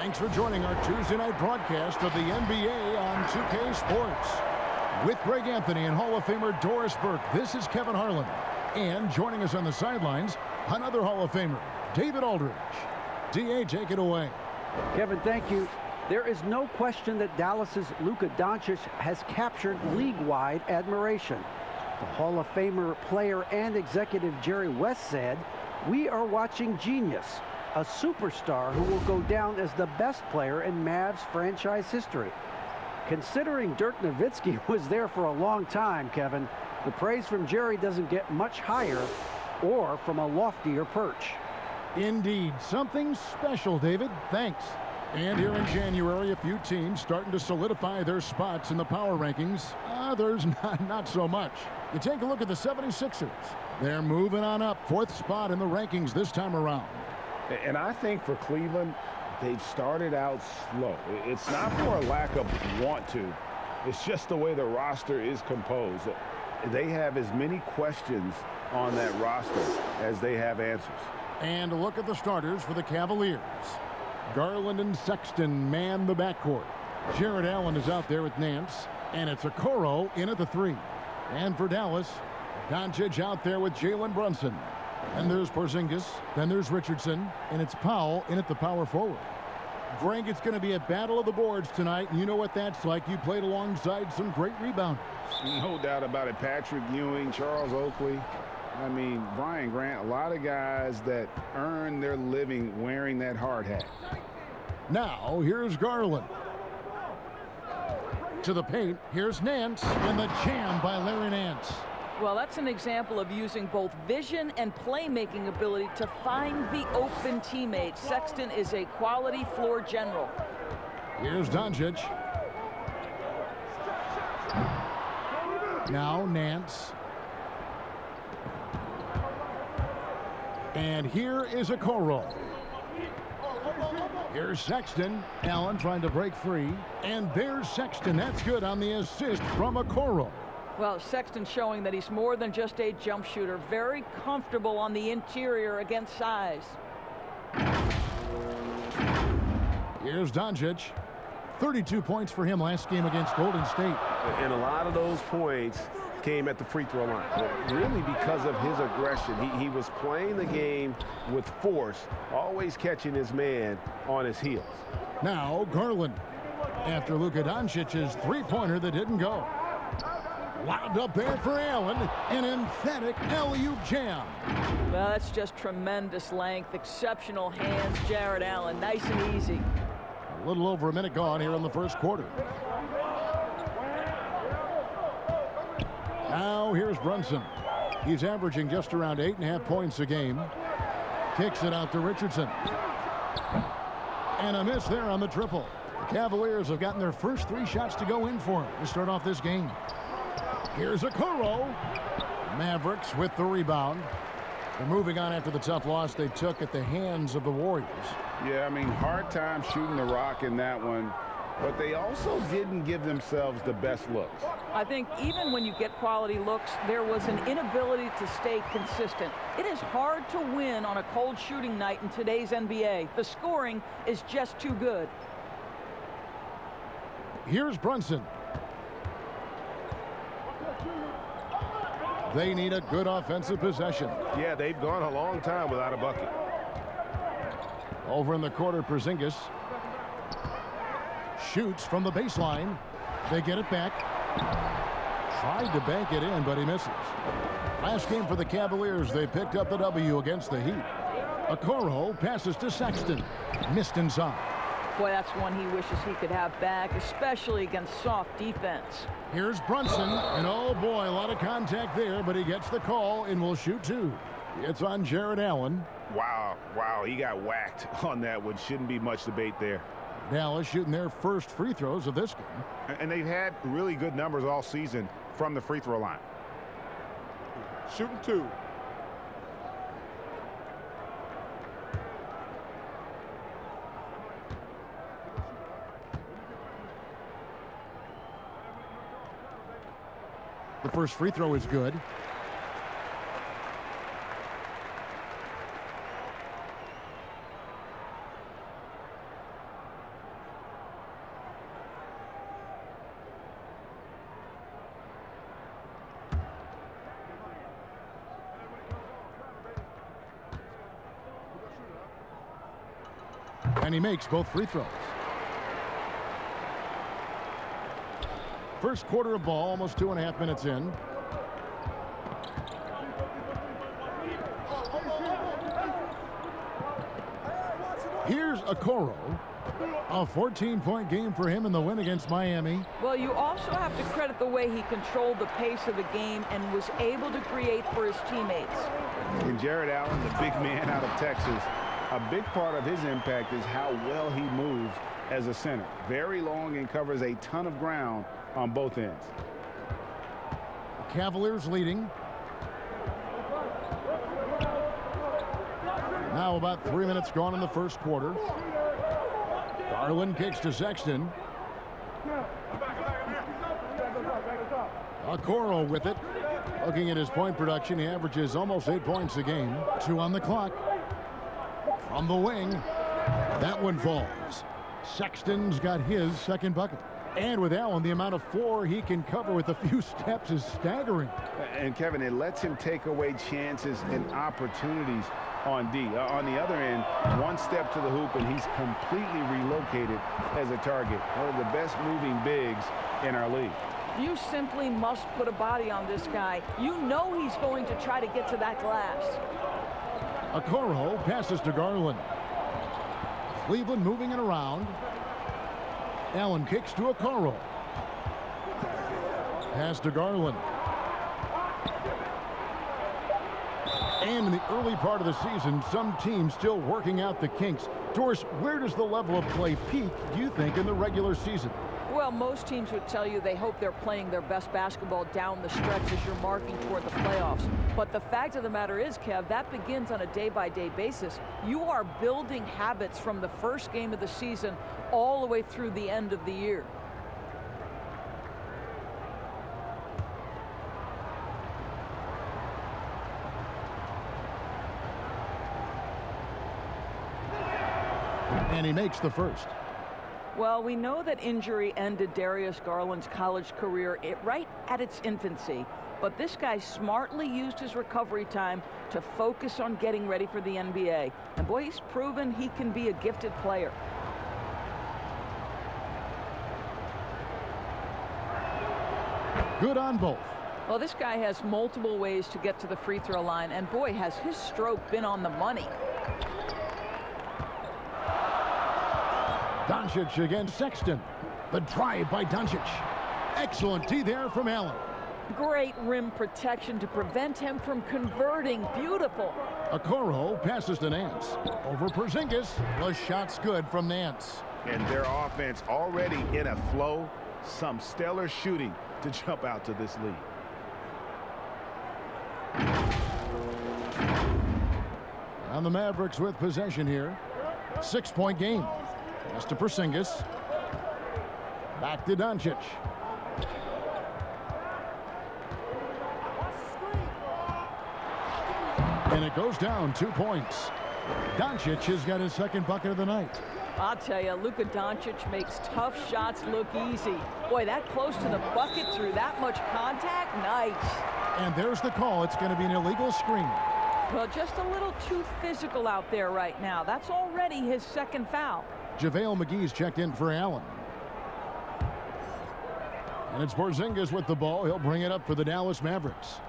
Thanks for joining our Tuesday night broadcast of the NBA on 2K Sports. With Greg Anthony and Hall of Famer Doris Burke, this is Kevin Harlan. And joining us on the sidelines, another Hall of Famer, David Aldridge. D.A., take it away. Kevin, thank you. There is no question that Dallas's Luka Doncic has captured league-wide admiration. The Hall of Famer player and executive Jerry West said, "We are watching genius, a superstar who will go down as the best player in Mavs franchise history." Considering Dirk Nowitzki was there for a long time, Kevin, the praise from Jerry doesn't get much higher or from a loftier perch. Indeed, something special, David. Thanks. And here in January, a few teams starting to solidify their spots in the power rankings. Others not so much. You take a look at the 76ers. They're moving on up, 4th spot in the rankings this time around. And I think for Cleveland, they've started out slow. It's not for a lack of want to. It's just the way the roster is composed. They have as many questions on that roster as they have answers. And a look at the starters for the Cavaliers. Garland and Sexton man the backcourt. Jared Allen is out there with Nance, and it's Okoro in at the 3. And for Dallas, Doncic out there with Jalen Brunson. And there's Porzingis, then there's Richardson, and it's Powell in at the power forward. Greg, it's going to be a battle of the boards tonight, and you know what that's like. You played alongside some great rebounders. No doubt about it. Patrick Ewing, Charles Oakley. I mean, Brian Grant, a lot of guys that earn their living wearing that hard hat. Now, here's Garland. To the paint, here's Nance, and the jam by Larry Nance. Well, that's an example of using both vision and playmaking ability to find the open teammate. Sexton is a quality floor general. Here's Doncic. Now Nance. And here is Okoro. Here's Sexton. Allen trying to break free. And there's Sexton. That's good on the assist from Okoro. Well, Sexton showing that he's more than just a jump shooter. Very comfortable on the interior against size. Here's Doncic. 32 points for him last game against Golden State. And a lot of those points came at the free throw line. Really because of his aggression. He was playing the game with force, always catching his man on his heels. Now Garland. After Luka Doncic's three-pointer that didn't go. Lobbed up there for Allen. An emphatic alley-oop jam. Well, that's just tremendous length. Exceptional hands, Jared Allen. Nice and easy. A little over a minute gone here in the first quarter. Now here's Brunson. He's averaging just around 8.5 points a game. Kicks it out to Richardson. And a miss there on the triple. The Cavaliers have gotten their first 3 shots to go in for him to start off this game. Here's Okoro. Mavericks with the rebound. They're moving on after the tough loss they took at the hands of the Warriors. Yeah, I mean, hard time shooting the rock in that one. But they also didn't give themselves the best looks. I think even when you get quality looks, there was an inability to stay consistent. It is hard to win on a cold shooting night in today's NBA. The scoring is just too good. Here's Brunson. They need a good offensive possession. Yeah, they've gone a long time without a bucket. Over in the quarter, Porzingis shoots from the baseline. They get it back. Tried to bank it in, but he misses. Last game for the Cavaliers, they picked up the W against the Heat. Okoro passes to Sexton. Missed inside. Boy, that's one he wishes he could have back, especially against soft defense. Here's Brunson, and oh boy, a lot of contact there, but he gets the call and will shoot 2. It's on Jared Allen. Wow, he got whacked on that one. Shouldn't be much debate there. Dallas shooting their first free throws of this game. And they've had really good numbers all season from the free throw line. Shooting 2. The first free throw is good. And he makes both free throws. First quarter of ball, almost 2.5 minutes in. Here's Okoro. A 14-point game for him in the win against Miami. Well, you also have to credit the way he controlled the pace of the game and was able to create for his teammates. And Jared Allen, the big man out of Texas, a big part of his impact is how well he moves as a center. Very long and covers a ton of ground on both ends. The Cavaliers leading. Now about 3 minutes gone in the first quarter. Garland kicks to Sexton. Okoro with it. Looking at his point production, he averages almost 8 points a game. 2 on the clock. From the wing, that one falls. Sexton's got his second bucket. And with Allen, the amount of floor he can cover with a few steps is staggering. And Kevin, it lets him take away chances and opportunities on D. On the other end, one step to the hoop and he's completely relocated as a target. One of the best moving bigs in our league. You simply must put a body on this guy. You know he's going to try to get to that glass. Okoro passes to Garland. Cleveland moving it around. Allen kicks to Okoro. Pass to Garland. And in the early part of the season, some teams still working out the kinks. Doris, where does the level of play peak, do you think, in the regular season? Well, most teams would tell you they hope they're playing their best basketball down the stretch as you're marking toward the playoffs. But the fact of the matter is, Kev, that begins on a day-by-day basis. You are building habits from the first game of the season all the way through the end of the year. And he makes the first. Well, we know that injury ended Darius Garland's college career right at its infancy. But this guy smartly used his recovery time to focus on getting ready for the NBA. And boy, he's proven he can be a gifted player. Good on both. Well, this guy has multiple ways to get to the free throw line. And boy, has his stroke been on the money. Doncic against Sexton. The drive by Doncic. Excellent D there from Allen. Great rim protection to prevent him from converting. Beautiful. Okoro passes to Nance. Over Porzingis. The shot's good from Nance. And their offense already in a flow. Some stellar shooting to jump out to this lead. And the Mavericks with possession here. 6-point game. Pass to Porzingis. Back to Doncic. And it goes down 2 points. Doncic has got his second bucket of the night. I'll tell you, Luka Doncic makes tough shots look easy. Boy, that close to the bucket through that much contact, nice. And there's the call. It's going to be an illegal screen. Well, just a little too physical out there right now. That's already his second foul. JaVale McGee's checked in for Allen. And it's Porzingis with the ball. He'll bring it up for the Dallas Mavericks.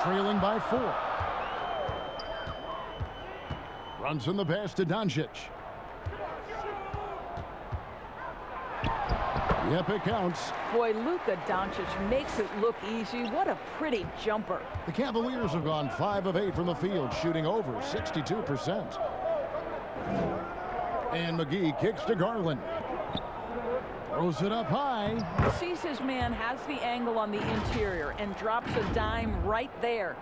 Trailing by 4. Runs in the pass to Doncic. Yep, it counts. Boy, Luka Doncic makes it look easy. What a pretty jumper. The Cavaliers have gone 5 of 8 from the field, shooting over 62%. And McGee kicks to Garland. Throws it up high. Sees his man has the angle on the interior and drops a dime right there.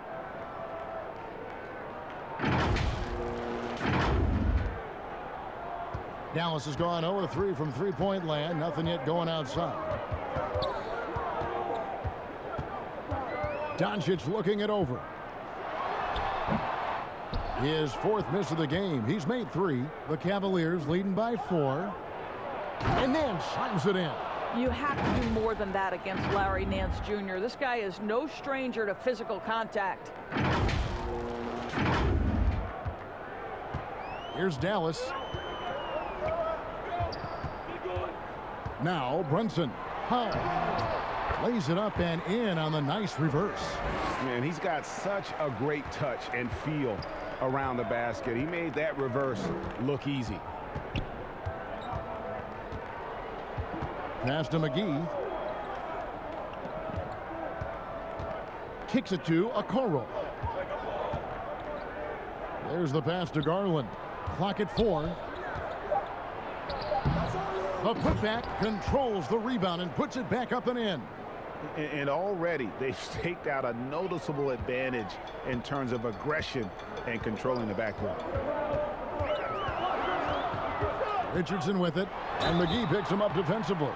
Dallas has gone 0-3 from three-point land. Nothing yet going outside. Doncic looking it over. His 4th miss of the game. He's made 3. The Cavaliers leading by 4. And then slams it in. You have to do more than that against Larry Nance Jr. This guy is no stranger to physical contact. Here's Dallas. Now Brunson. Powell lays it up and in on the nice reverse. Man, he's got such a great touch and feel around the basket. He made that reverse look easy. Pass to McGee. Kicks it to Okoro. There's the pass to Garland. Clock at 4. The putback controls the rebound and puts it back up and in. And already they've staked out a noticeable advantage in terms of aggression and controlling the backcourt. Richardson with it, and McGee picks him up defensively.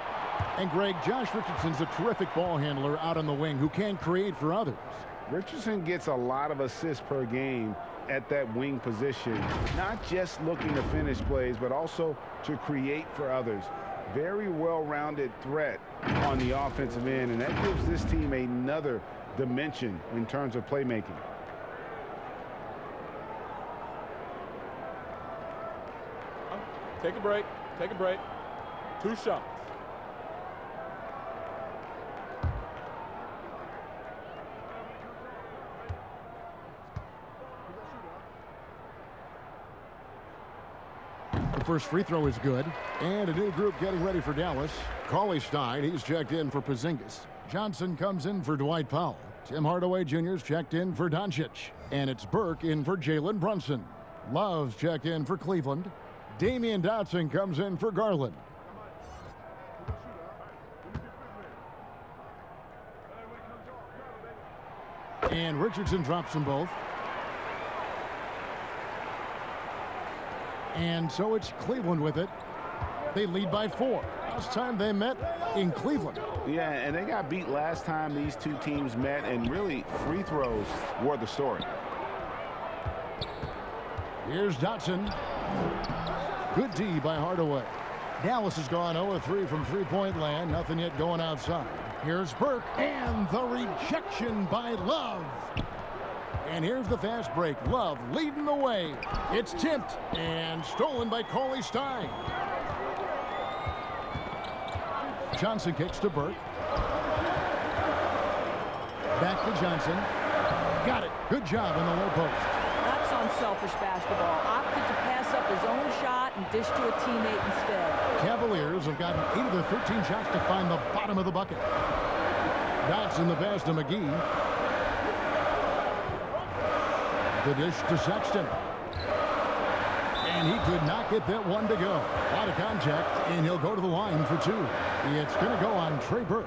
And Greg, Josh Richardson's a terrific ball handler out on the wing who can create for others. Richardson gets a lot of assists per game at that wing position, not just looking to finish plays, but also to create for others. Very well-rounded threat on the offensive end, and that gives this team another dimension in terms of playmaking. Take a break. Take a break. 2 shots. The first free throw is good. And a new group getting ready for Dallas. Cauley Stein, he's checked in for Porzingis. Johnson comes in for Dwight Powell. Tim Hardaway Jr.'s checked in for Doncic. And it's Burke in for Jalen Brunson. Love's checked in for Cleveland. Damian Dotson comes in for Garland. And Richardson drops them both. And so it's Cleveland with it. They lead by 4. Last time they met in Cleveland. Yeah, and they got beat last time these two teams met, and really free throws were the story. Here's Dotson. Good D by Hardaway. Dallas has gone 0-3 from three-point land. Nothing yet going outside. Here's Burke, and the rejection by Love. And here's the fast break. Love leading the way. It's tipped and stolen by Cauley Stein. Johnson kicks to Burke. Back to Johnson. Got it. Good job in the low post. That's unselfish basketball. Opted to pass up his own shot and dish to a teammate instead. Cavaliers have gotten 8 of their 13 shots to find the bottom of the bucket. Dotson the pass to McGee. The dish to Sexton. And he could not get that one to go. Out of contact, and he'll go to the line for 2. It's going to go on Trey Burke.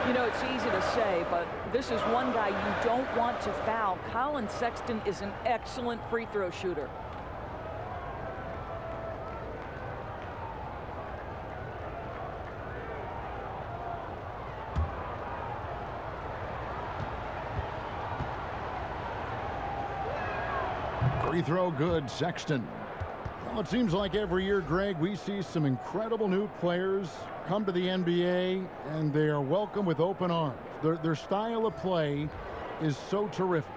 You know, it's easy to say, but this is one guy you don't want to foul. Colin Sexton is an excellent free throw shooter. Free throw good, Sexton. Well, it seems like every year, Greg, we see some incredible new players come to the NBA, and they are welcome with open arms. Their style of play is so terrific.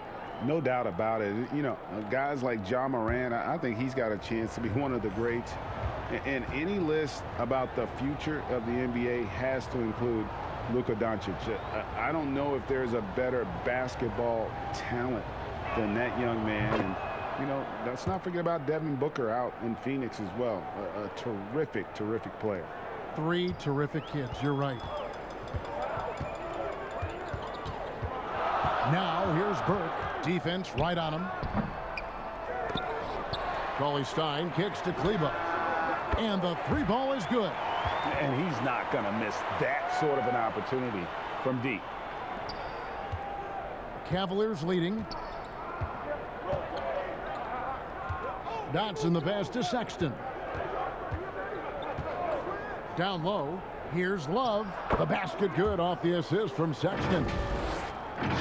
No doubt about it. You know, guys like Ja Morant, I think he's got a chance to be one of the greats. And any list about the future of the NBA has to include Luka Doncic. I don't know if there's a better basketball talent than that young man. And, you know, let's not forget about Devin Booker out in Phoenix as well. A terrific, terrific player. 3 terrific kids. You're right. Now here's Burke. Defense right on him. Cauley Stein kicks to Kleba. And the 3 ball is good. And he's not going to miss that sort of an opportunity from deep. Cavaliers leading. Dotson the pass to Sexton. Down low. Here's Love. The basket good off the assist from Sexton.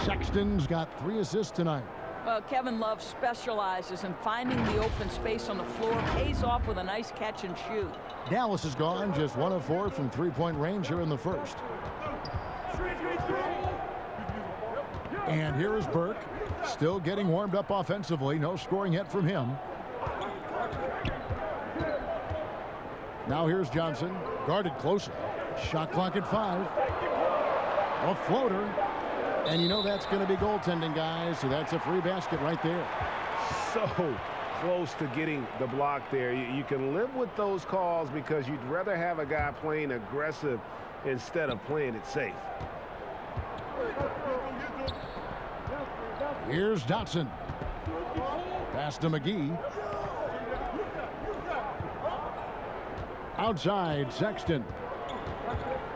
Sexton's got 3 assists tonight. Well, Kevin Love specializes in finding the open space on the floor. Pays off with a nice catch and shoot. Dallas has gone just 1 of 4 from three-point range here in the first. And here is Burke. Still getting warmed up offensively. No scoring yet from him. Now here's Johnson. Guarded closely. Shot clock at 5. A floater. And you know that's going to be goaltending, guys. So that's a free basket right there. So close to getting the block there. You can live with those calls because you'd rather have a guy playing aggressive instead of playing it safe. Here's Dotson. Pass to McGee. Outside, Sexton.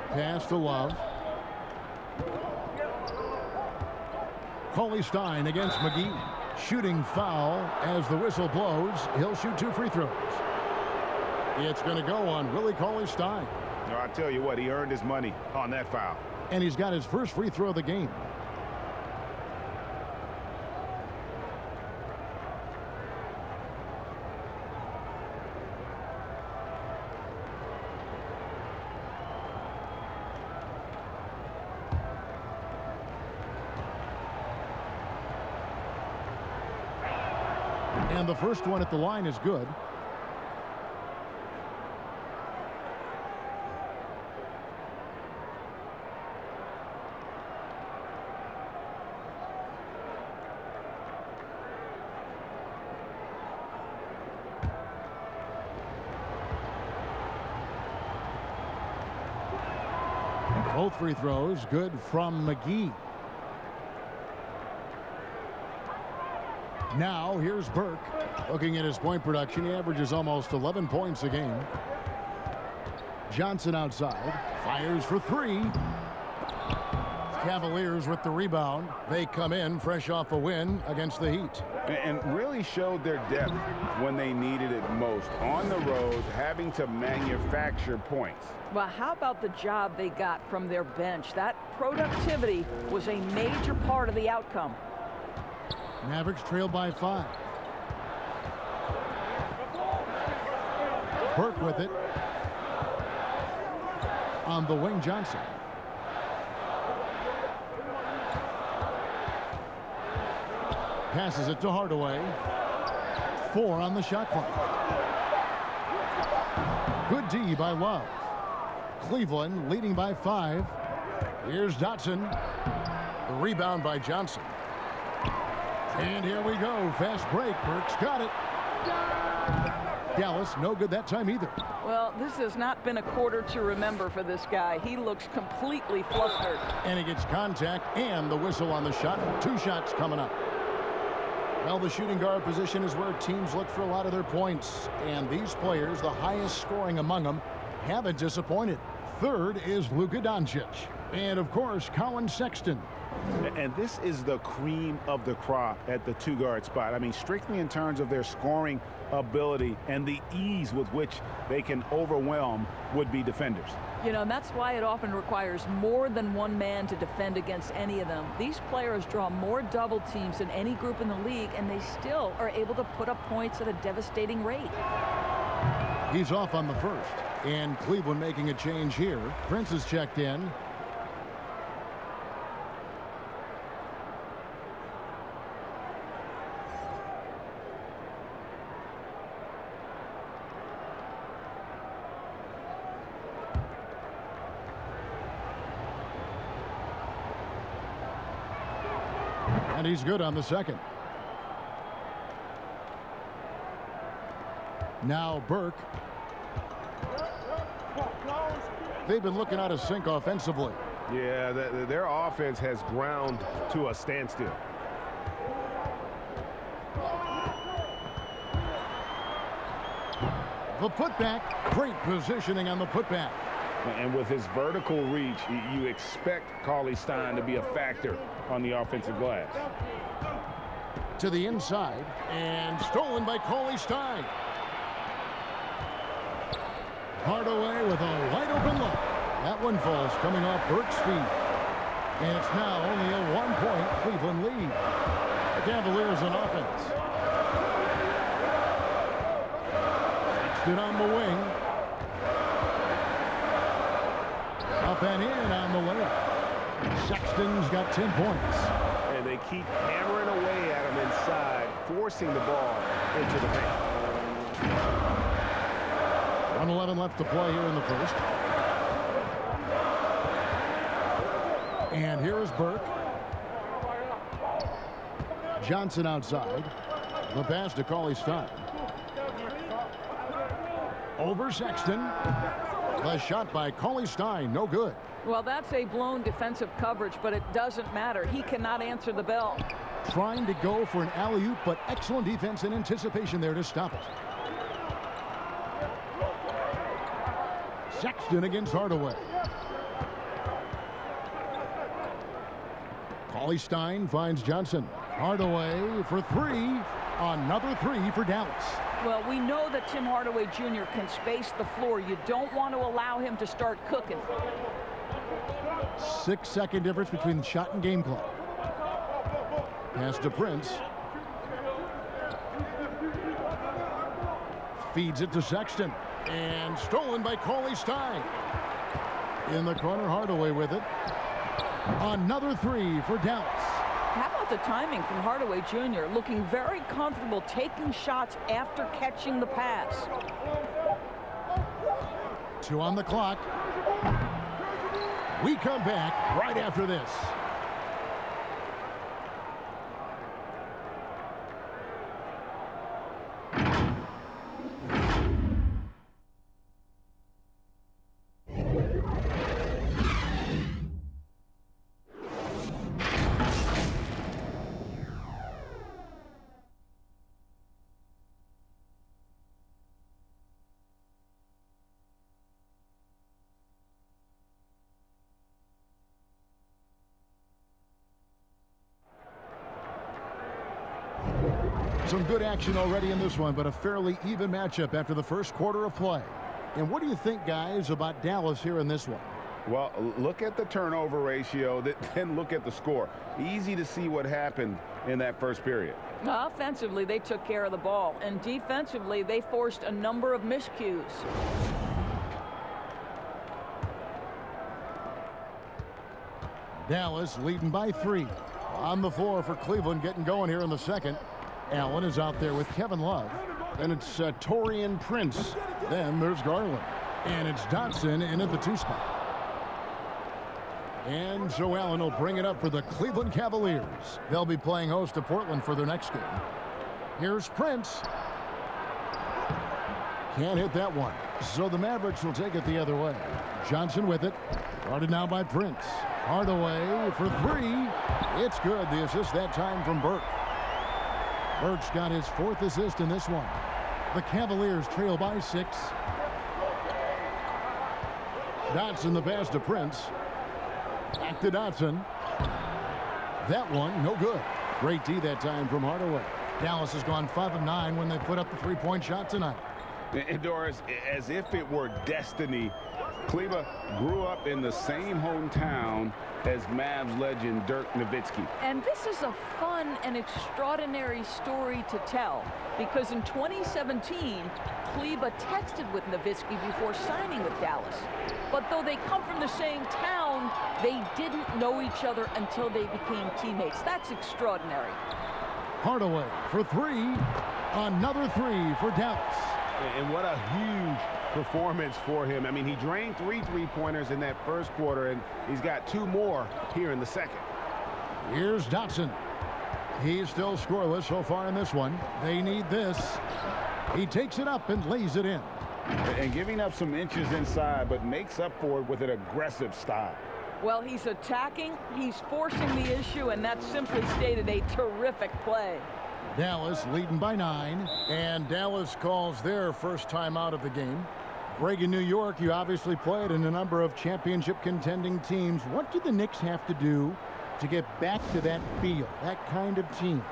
Pass to Love. Cauley Stein against McGee. Shooting foul as the whistle blows. He'll shoot 2 free throws. It's going to go on Willie Cauley Stein. No, I tell you what, he earned his money on that foul. And he's got his first free throw of the game. And the first one at the line is good. Both free throws good from McGee. Now here's Burke. Looking at his point production, he averages almost 11 points a game. Johnson outside. Fires for 3. Cavaliers with the rebound. They come in fresh off a win against the Heat. And really showed their depth when they needed it most. On the road, having to manufacture points. Well, how about the job they got from their bench? That productivity was a major part of the outcome. Mavericks trail by 5. Burke with it. On the wing, Johnson. Passes it to Hardaway. 4 on the shot clock. Good D by Love. Cleveland leading by 5. Here's Dotson. The rebound by Johnson. And here we go. Fast break. Burke's got it. Dallas, no good that time either. Well, this has not been a quarter to remember for this guy. He looks completely flustered. And he gets contact and the whistle on the shot. 2 shots coming up. Well, the shooting guard position is where teams look for a lot of their points. And these players, the highest scoring among them, haven't disappointed. Third is Luka Doncic. And, of course, Colin Sexton. And this is the cream of the crop at the 2-guard spot. I mean, strictly in terms of their scoring ability and the ease with which they can overwhelm would-be defenders. You know, and that's why it often requires more than one man to defend against any of them. These players draw more double teams than any group in the league, and they still are able to put up points at a devastating rate. He's off on the first. And Cleveland making a change here. Prince is checked in. And he's good on the second. Now Burke. They've been looking out of sync offensively. Yeah, their offense has ground to a standstill. The putback. Great positioning on the putback. And with his vertical reach, you expect Cauley Stein to be a factor on the offensive glass. To the inside, and stolen by Cauley Stein. Hardaway with a wide open look. That one falls coming off Burke's feet. And it's now only a 1-point Cleveland lead. The Cavaliers on offense. Sexton on the wing. Up and in on the way. Sexton's got 10 points. And they keep hammering away at him inside, forcing the ball into the paint. 1:11 left to play here in the first. And here is Burke. Johnson outside. The pass to Cauley-Stein. Over Sexton. The shot by Cauley-Stein, no good. Well, that's a blown defensive coverage, but it doesn't matter. He cannot answer the bell. Trying to go for an alley-oop, but excellent defense and anticipation there to stop it. Sexton against Hardaway. Cauley-Stein finds Johnson. Hardaway for three. Another three for Dallas. Well, we know that Tim Hardaway Jr. can space the floor. You don't want to allow him to start cooking. 6-second difference between the shot and game clock. Pass to Prince. Feeds it to Sexton. And stolen by Cauley-Stein. In the corner, Hardaway with it. Another three for Dallas. How about the timing from Hardaway Jr. looking very comfortable taking shots after catching the pass. 2 on the clock. We come back right after this. Some good action already in this one, but a fairly even matchup after the first quarter of play. And what do you think, guys, about Dallas here in this one? Well, look at the turnover ratio, then look at the score. Easy to see what happened in that first period. Offensively, they took care of the ball, and defensively, they forced a number of miscues. Dallas leading by 3. On the floor for Cleveland, getting going here in the second. Allen is out there with Kevin Love. Then it's Taurean Prince. Then there's Garland. And it's Dotson in at the 2 spot. And so Allen will bring it up for the Cleveland Cavaliers. They'll be playing host to Portland for their next game. Here's Prince. Can't hit that one. So the Mavericks will take it the other way. Johnson with it. Guarded now by Prince. Hardaway for 3. It's good. The assist that time from Burke. Burke's got his 4th assist in this one. The Cavaliers trail by 6. Dotson the pass to Prince. Back to Dotson. That one, no good. Great D that time from Hardaway. Dallas has gone 5 of 9 when they put up the 3-point shot tonight. And Doris, as if it were destiny, Cleveland grew up in the same hometown as Mavs legend Dirk Nowitzki. And this is a fun and extraordinary story to tell, because in 2017, Kleba texted with Nowitzki before signing with Dallas. But though they come from the same town, they didn't know each other until they became teammates. That's extraordinary. Hardaway for 3. Another 3 for Dallas. And what a huge performance for him. I mean, he drained 3 3-pointers in that first quarter, and he's got 2 more here in the second. Here's Dotson. He's still scoreless so far in this one. They need this. He takes it up and lays it in. And giving up some inches inside, but makes up for it with an aggressive style. Well, he's attacking, he's forcing the issue, and that's simply stated a terrific play. Dallas leading by 9, and Dallas calls their first time out of the game. Greg, in New York, you obviously played in a number of championship contending teams. What do the Knicks have to do to get back to that feel, that kind of team?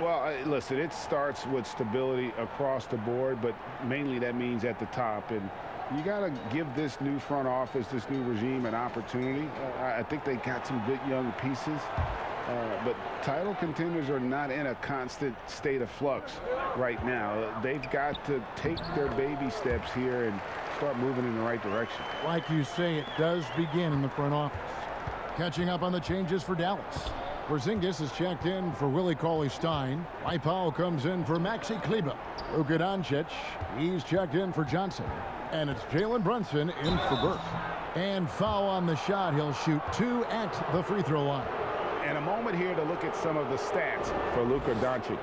Well, listen, it starts with stability across the board, but mainly that means at the top. And you got to give this new front office, this new regime, an opportunity. I think they got some good young pieces. But title contenders are not in a constant state of flux right now. They've got to take their baby steps here and start moving in the right direction. Like you say, it does begin in the front office. Catching up on the changes for Dallas. Porzingis is checked in for Willie Cauley-Stein. Mike Powell comes in for Maxi Kleba. Luka Doncic, he's checked in for Johnson. And it's Jalen Brunson in for Burke. And foul on the shot. He'll shoot 2 at the free throw line. And a moment here to look at some of the stats for Luka Doncic.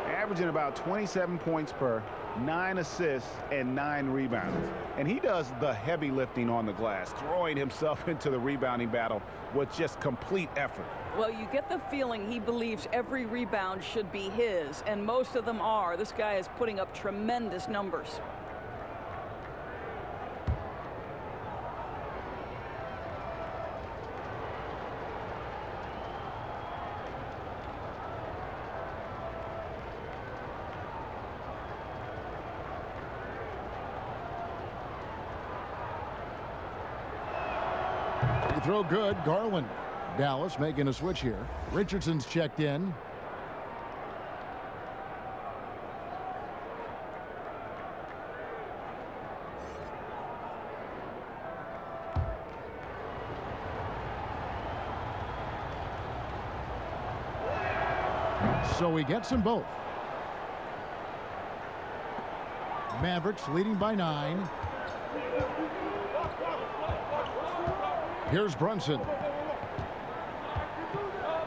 Averaging about 27 points per, 9 assists, and 9 rebounds. And he does the heavy lifting on the glass, throwing himself into the rebounding battle with just complete effort. Well, you get the feeling he believes every rebound should be his, and most of them are. This guy is putting up tremendous numbers. Free throw good. Garland. Dallas making a switch here. Richardson's checked in. So he gets them both. Mavericks leading by 9. Here's Brunson.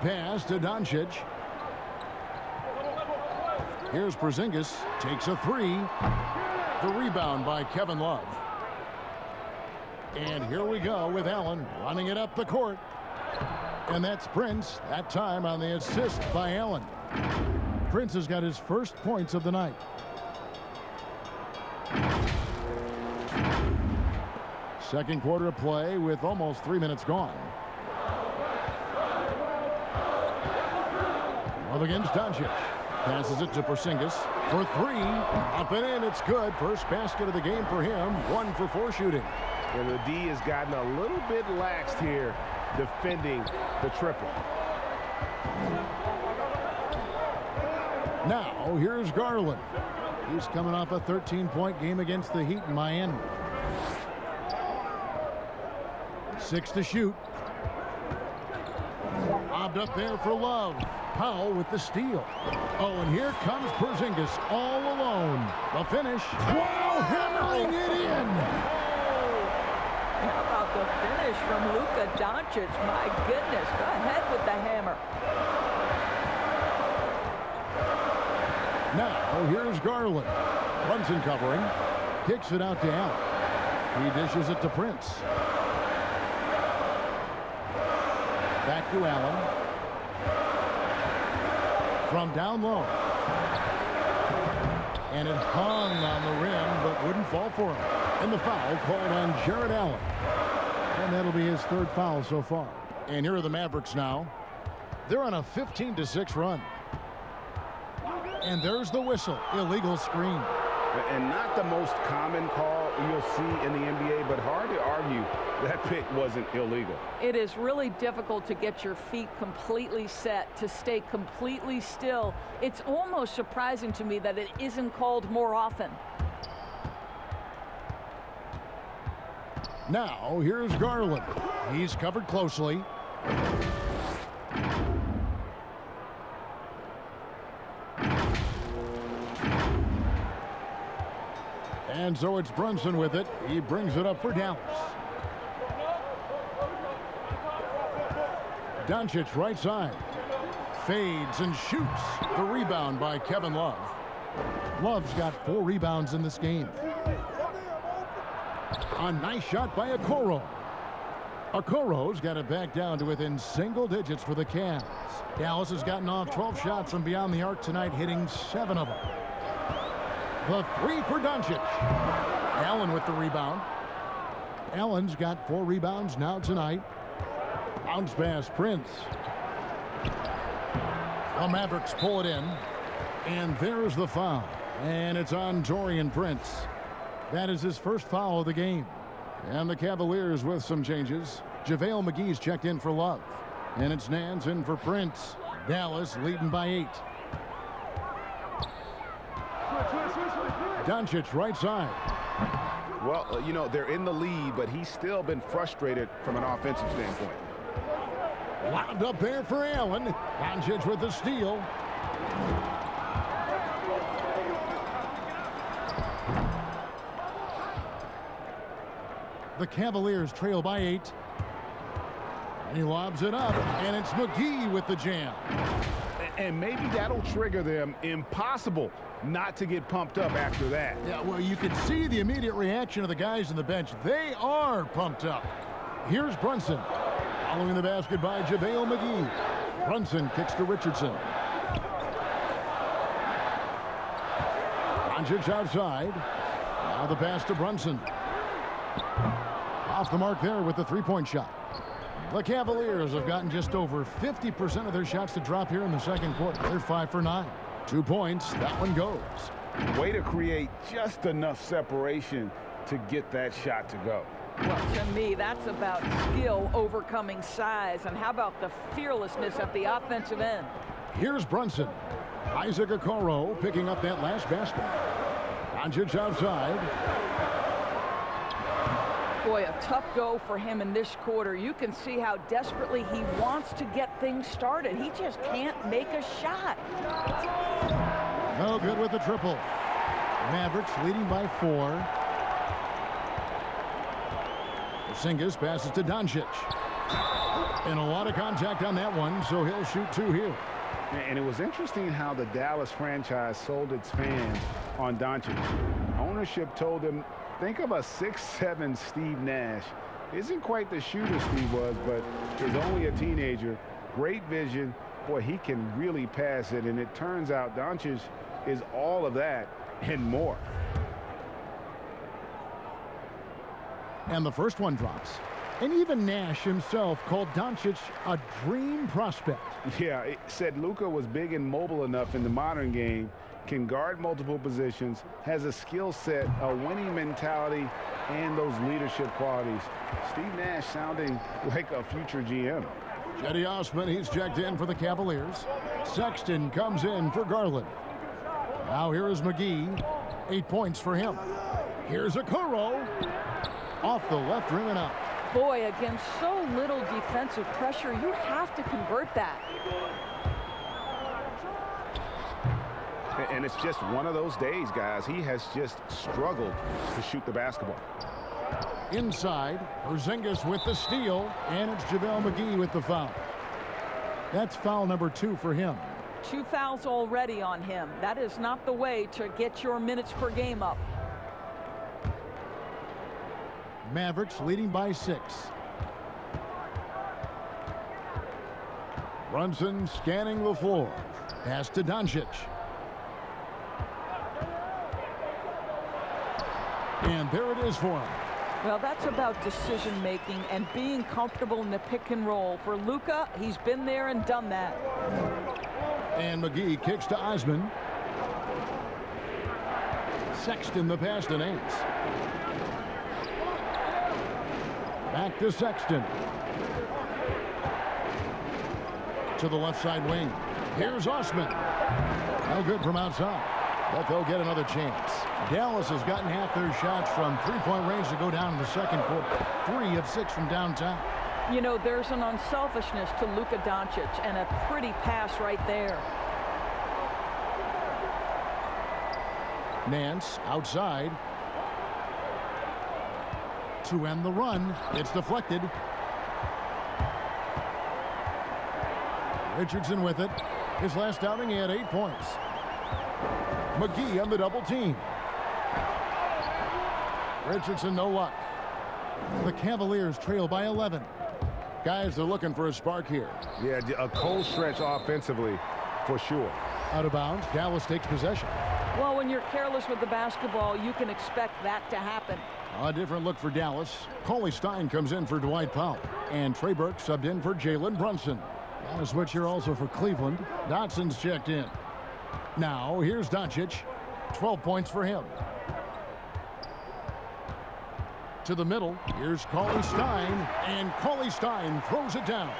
Pass to Doncic. Here's Porzingis. Takes a 3. The rebound by Kevin Love. And here we go with Allen running it up the court. And that's Prince, that time on the assist by Allen. Prince has got his first points of the night. Second quarter of play with almost 3 minutes gone. Love against Doncic. Passes it to Porzingis for 3. Up and in, it's good. First basket of the game for him. 1 for 4 shooting. And the D has gotten a little bit laxed here defending the triple. Now, here's Garland. He's coming off a 13-point game against the Heat in Miami. 6 to shoot. Lobbed up there for Love. Powell with the steal. Oh, and here comes Porzingis all alone. The finish. Wow, hammering it in. How about the finish from Luka Doncic? My goodness, go ahead with the hammer. Now, here's Garland. Brunson covering. Kicks it out to Allen. He dishes it to Prince. Back to Allen. From down low. And it hung on the rim, but wouldn't fall for him. And the foul called on Jared Allen. And that'll be his 3rd foul so far. And here are the Mavericks now. They're on a 15-6 run. And there's the whistle. Illegal screen. And not the most common call you'll see in the NBA, but hard to argue that pick wasn't illegal. It is really difficult to get your feet completely set, to stay completely still. It's almost surprising to me that it isn't called more often. Now, here's Garland. He's covered closely. And so it's Brunson with it. He brings it up for Dallas. Doncic right side. Fades and shoots. The rebound by Kevin Love. Love's got 4 rebounds in this game. A nice shot by Okoro. Okoro's got it back down to within single digits for the Cavs. Dallas has gotten off 12 shots from beyond the arc tonight, hitting 7 of them. The 3 for Doncic. Allen with the rebound. Allen's got 4 rebounds now tonight. Bounce pass, Prince. The Mavericks pull it in. And there's the foul. And it's on Taurean Prince. That is his first foul of the game. And the Cavaliers with some changes. JaVale McGee's checked in for Love. And it's Nance in for Prince. Dallas leading by 8. Doncic right side. Well, you know, they're in the lead, but he's still been frustrated from an offensive standpoint. Lobbed up there for Allen. Doncic with the steal. The Cavaliers trail by 8. And he lobs it up, and it's McGee with the jam. And maybe that'll trigger them. Impossible not to get pumped up after that. Yeah, well, you can see the immediate reaction of the guys on the bench. They are pumped up. Here's Brunson. Following the basket by JaVale McGee. Brunson kicks to Richardson. Doncic outside. Now the pass to Brunson. Off the mark there with the three-point shot. The Cavaliers have gotten just over 50% of their shots to drop here in the second quarter. They're 5 for 9. 2 points. That one goes. Way to create just enough separation to get that shot to go. Well, to me, that's about skill overcoming size. And how about the fearlessness at the offensive end? Here's Brunson. Isaac Okoro picking up that last basket. Doncic outside. Boy, a tough go for him in this quarter. You can see how desperately he wants to get things started. He just can't make a shot. No good with the triple. Mavericks leading by 4. Porzingis passes to Doncic. And a lot of contact on that one, so he'll shoot 2 here. And it was interesting how the Dallas franchise sold its fans on Doncic. Ownership told them, think of a 6'7" Steve Nash. Isn't quite the shooter Steve was, but is only a teenager. Great vision. Boy, he can really pass it. And it turns out Doncic is all of that and more. And the first one drops. And even Nash himself called Doncic a dream prospect. Yeah, it said Luka was big and mobile enough in the modern game, can guard multiple positions, has a skill set, a winning mentality, and those leadership qualities. Steve Nash sounding like a future GM. Cedi Osman, he's checked in for the Cavaliers. Sexton comes in for Garland. Now here is McGee. 8 points for him. Here's Okoro. Off the left rim and out. Boy, against so little defensive pressure, you have to convert that. And it's just one of those days, guys. He has just struggled to shoot the basketball. Inside, Porzingis with the steal, and it's JaVale McGee with the foul. That's foul number 2 for him. 2 fouls already on him. That is not the way to get your minutes per game up. Mavericks leading by 6. Brunson scanning the floor. Pass to Doncic. And there it is for him. Well, that's about decision making and being comfortable in the pick and roll. For Luka, he's been there and done that. And McGee kicks to Osman. Sexton the pass to Nance. Back to Sexton. To the left side wing. Here's Osman. No good from outside. But they'll get another chance. Dallas has gotten half their shots from three-point range to go down in the second quarter. 3 of 6 from downtown. You know, there's an unselfishness to Luka Doncic and a pretty pass right there. Nance outside. To end the run. It's deflected. Richardson with it. His last outing, he had 8 points. McGee on the double team. Richardson, no luck. The Cavaliers trail by 11. Guys are looking for a spark here. Yeah, a cold stretch offensively for sure. Out of bounds, Dallas takes possession. Well, when you're careless with the basketball, you can expect that to happen. A different look for Dallas. Cauley Stein comes in for Dwight Powell. And Trey Burke subbed in for Jalen Brunson. And a switch here also for Cleveland. Dotson's checked in. Now, here's Doncic. 12 points for him. To the middle. Here's Cauley Stein. And Cauley Stein throws it down.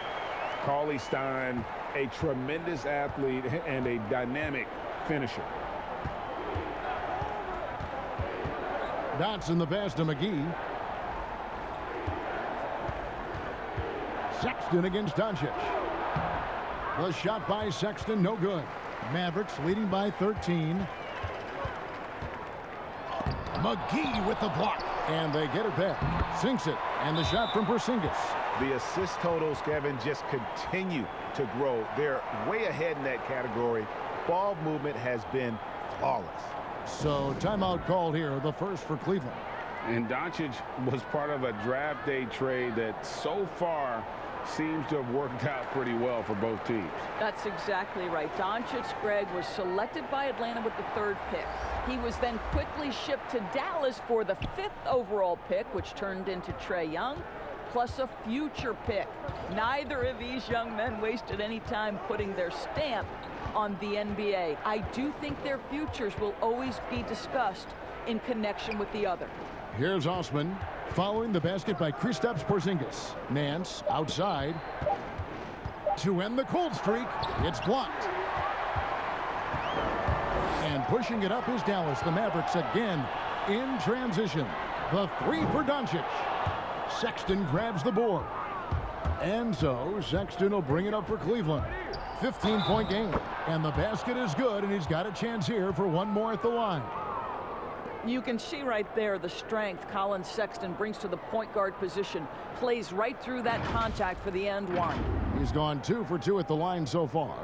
Cauley Stein, a tremendous athlete and a dynamic finisher. Dotson the pass to McGee. Sexton against Doncic. The shot by Sexton, no good. Mavericks leading by 13. McGee with the block. And they get it back. Sinks it. And the shot from Porzingis. The assist totals, Kevin, just continue to grow. They're way ahead in that category. Ball movement has been flawless. So timeout called here, the first for Cleveland. And Doncic was part of a draft day trade that so far seems to have worked out pretty well for both teams. That's exactly right. Doncic, Greg, was selected by Atlanta with the 3rd pick. He was then quickly shipped to Dallas for the 5th overall pick, which turned into Trae Young, plus a future pick. Neither of these young men wasted any time putting their stamp on the NBA. I do think their futures will always be discussed in connection with the other. Here's Osman following the basket by Kristaps Porzingis. Nance outside to end the cold streak. It's blocked. And pushing it up is Dallas. The Mavericks again in transition. The 3 for Doncic. Sexton grabs the board. And so Sexton will bring it up for Cleveland. 15-point game. And the basket is good, and he's got a chance here for one more at the line. You can see right there the strength Colin Sexton brings to the point guard position. Plays right through that contact for the and one. He's gone 2 for 2 at the line so far.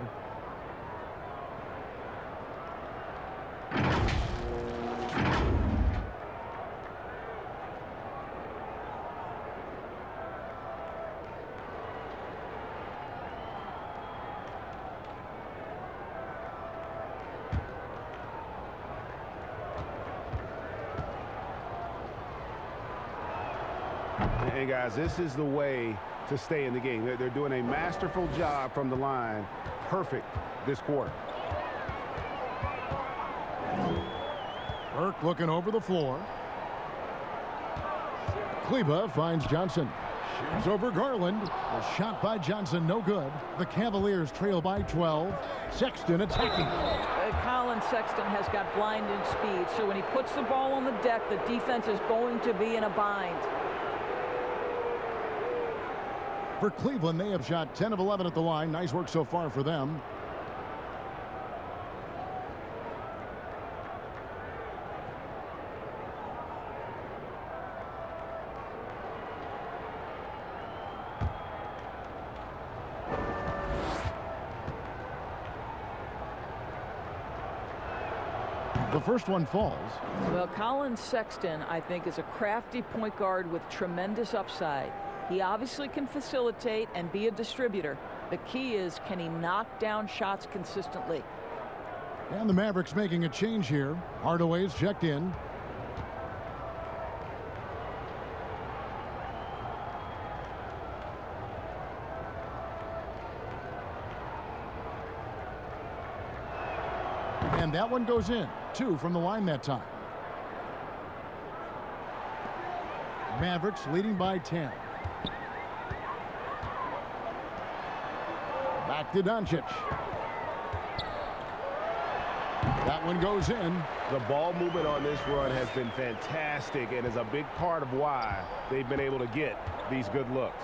And guys, this is the way to stay in the game. They're doing a masterful job from the line. Perfect this quarter. Burke looking over the floor. Kleba finds Johnson. Shoots over Garland. A shot by Johnson, no good. The Cavaliers trail by 12. Sexton attacking. Colin Sexton has got blinding speed, so when he puts the ball on the deck, the defense is going to be in a bind. For Cleveland, they have shot 10 of 11 at the line. Nice work so far for them. The first one falls. Well, Colin Sexton, I think, is a crafty point guard with tremendous upside. He obviously can facilitate and be a distributor. The key is, can he knock down shots consistently? And the Mavericks making a change here. Hardaway's checked in. And that one goes in. 2 from the line that time. Mavericks leading by 10. Back to Doncic. That one goes in. The ball movement on this run has been fantastic and is a big part of why they've been able to get these good looks.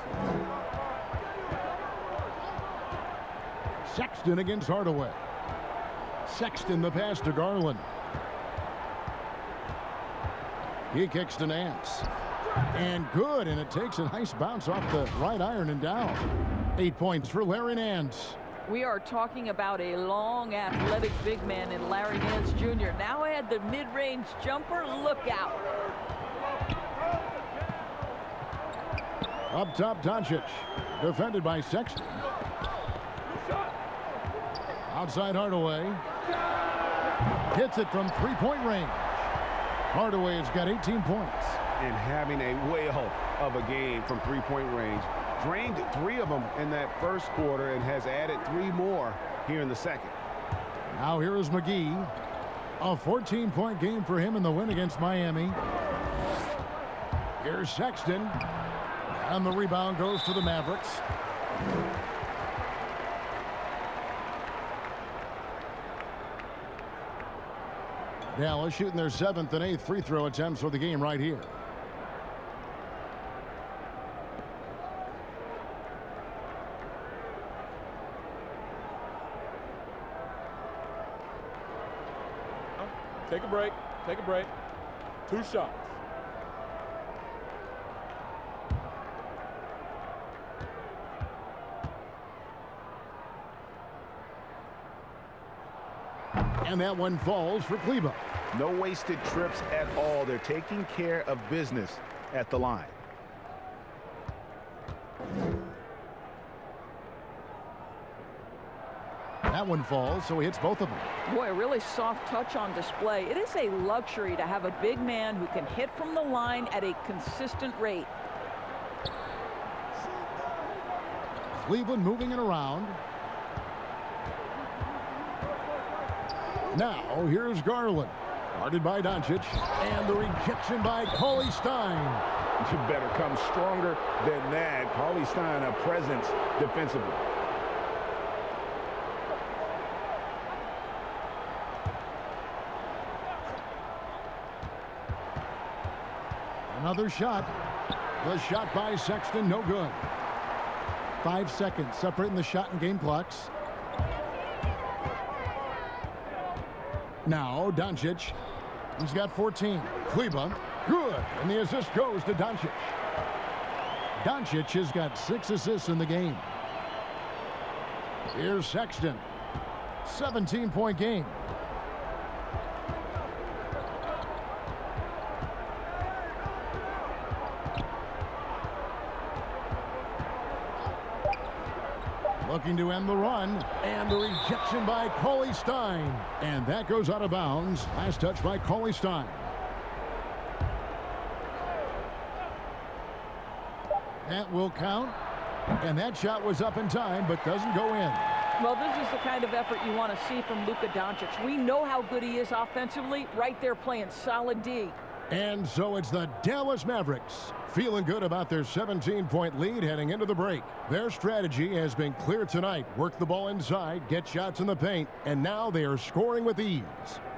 Sexton against Hardaway. Sexton the pass to Garland. He kicks to Nance. And good, and it takes a nice bounce off the right iron and down. 8 points for Larry Nance. We are talking about a long, athletic big man in Larry Nance Jr. Now add the mid-range jumper. Look out. Up top, Doncic. Defended by Sexton. Outside Hardaway. Hits it from three-point range. Hardaway's got 18 points. And having a whale of a game from three-point range. Drained 3 of them in that first quarter and has added 3 more here in the second. Now here is McGee. A 14-point game for him in the win against Miami. Here's Sexton. And the rebound goes to the Mavericks. Dallas shooting their 7th and 8th free throw attempts for the game right here. Take a break. Take a break. 2 shots. And that one falls for Cleveland. No wasted trips at all. They're taking care of business at the line. That one falls, so he hits both of them. Boy, a really soft touch on display. It is a luxury to have a big man who can hit from the line at a consistent rate. Cleveland moving it around. Now, here's Garland. Guarded by Doncic. And the rejection by Cauley Stein. You better come stronger than that. Cauley Stein, a presence defensively. Another shot. The shot by Sexton, no good. 5 seconds separating the shot and game clocks. Now, Doncic. He's got 14. Cleveland, good. And the assist goes to Doncic. Doncic has got 6 assists in the game. Here's Sexton. 17-point game. Looking to end the run, and the rejection by Cauley Stein. And that goes out of bounds. Last touch by Cauley Stein. That will count. And that shot was up in time, but doesn't go in. Well, this is the kind of effort you want to see from Luka Doncic. We know how good he is offensively, right there playing solid D. And so it's the Dallas Mavericks feeling good about their 17-point lead heading into the break. Their strategy has been clear tonight. Work the ball inside, get shots in the paint, and now they are scoring with ease.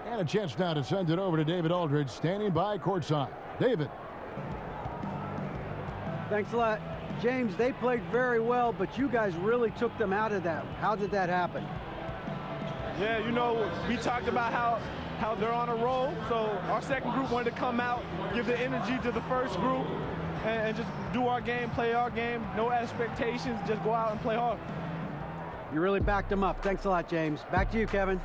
And a chance now to send it over to David Aldridge, standing by courtside. David. Thanks a lot. James, they played very well, but you guys really took them out of that. How did that happen? Yeah, you know, we talked about how they're on a roll, so our second group wanted to come out, give the energy to the first group, and just do our game, play our game, no expectations, just go out and play hard. You really backed them up. Thanks a lot, James. Back to you, Kevin.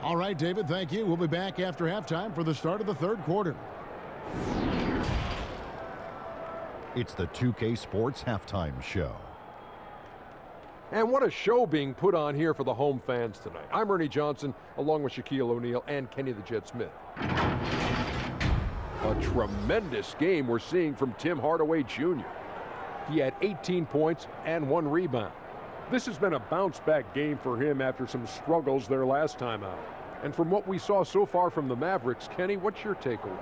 All right, David, thank you. We'll be back after halftime for the start of the third quarter. It's the 2K Sports Halftime Show. And what a show being put on here for the home fans tonight. I'm Ernie Johnson, along with Shaquille O'Neal and Kenny the Jet Smith. A tremendous game we're seeing from Tim Hardaway Jr. He had 18 points and 1 rebound. This has been a bounce-back game for him after some struggles their last time out. And from what we saw so far from the Mavericks, Kenny, what's your takeaway?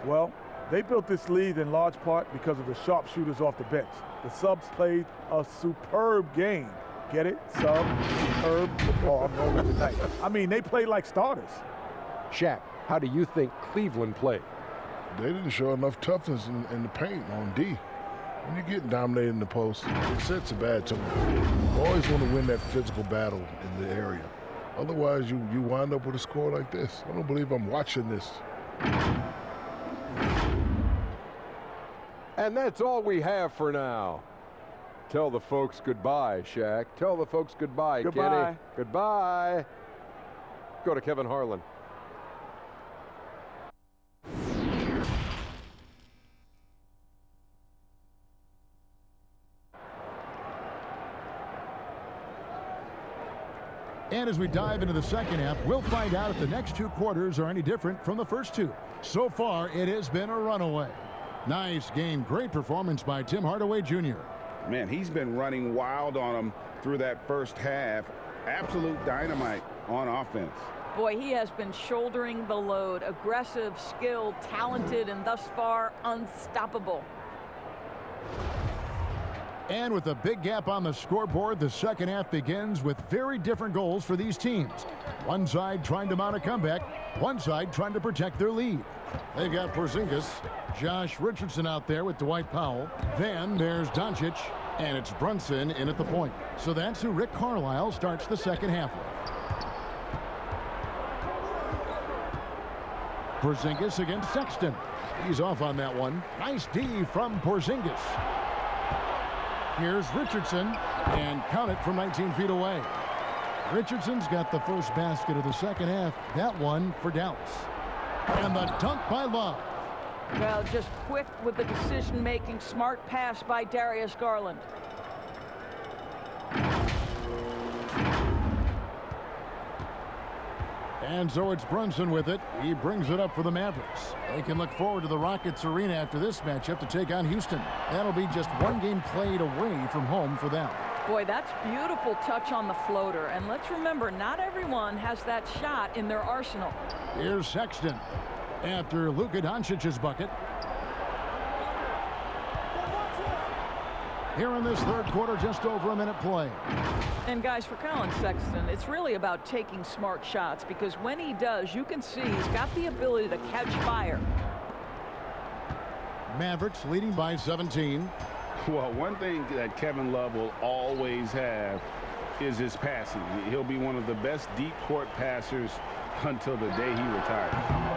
Well, they built this lead in large part because of the sharpshooters off the bench. The subs played a superb game. Get it? Superb football. I'm rolling tonight. I mean, they played like starters. Shaq, how do you think Cleveland played? They didn't show enough toughness in the paint on D. When you're getting dominated in the post, it sets a bad tone. You always want to win that physical battle in the area. Otherwise, you wind up with a score like this. I don't believe I'm watching this. And that's all we have for now. Tell the folks goodbye, Shaq. Tell the folks goodbye, Goodbye. Kenny. Goodbye. Go to Kevin Harlan. And as we dive into the second half, we'll find out if the next 2 quarters are any different from the first 2. So far, it has been a runaway. Nice game. Great performance by Tim Hardaway Jr. Man, he's been running wild on them through that first half. Absolute dynamite on offense. Boy, he has been shouldering the load. Aggressive, skilled, talented, and thus far unstoppable. And with a big gap on the scoreboard, the second half begins with very different goals for these teams. One side trying to mount a comeback, one side trying to protect their lead. They've got Porzingis, Josh Richardson out there with Dwight Powell. Then there's Doncic, and it's Brunson in at the point. So that's who Rick Carlisle starts the second half with. Porzingis against Sexton. He's off on that one. Nice D from Porzingis. Here's Richardson, and count it from 19 feet away. Richardson's got the first basket of the second half. That one for Dallas. And the dunk by Love. Well, just quick with the decision-making. Smart pass by Darius Garland. And so it's Brunson with it. He brings it up for the Mavericks. They can look forward to the Rockets arena after this matchup to take on Houston. That'll be just one game played away from home for them. Boy, that's beautiful touch on the floater. And let's remember, not everyone has that shot in their arsenal. Here's Sexton after Luka Doncic's bucket. Here in this third quarter, just over a minute play. And guys, for Colin Sexton, it's really about taking smart shots, because when he does, you can see he's got the ability to catch fire. Mavericks leading by 17. Well, one thing that Kevin Love will always have is his passing. He'll be one of the best deep court passers until the day he retires.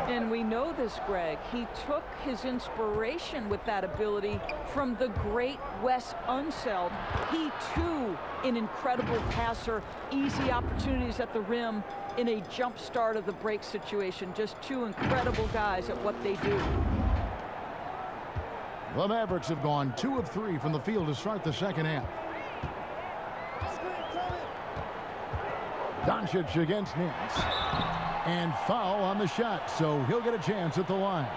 And we know this, Greg. He took his inspiration with that ability from the great Wes Unseld. He, too, an incredible passer, easy opportunities at the rim in a jump start of the break situation. Just two incredible guys at what they do. The Mavericks have gone 2 of 3 from the field to start the second half. Doncic against Nance. And foul on the shot, so he'll get a chance at the line.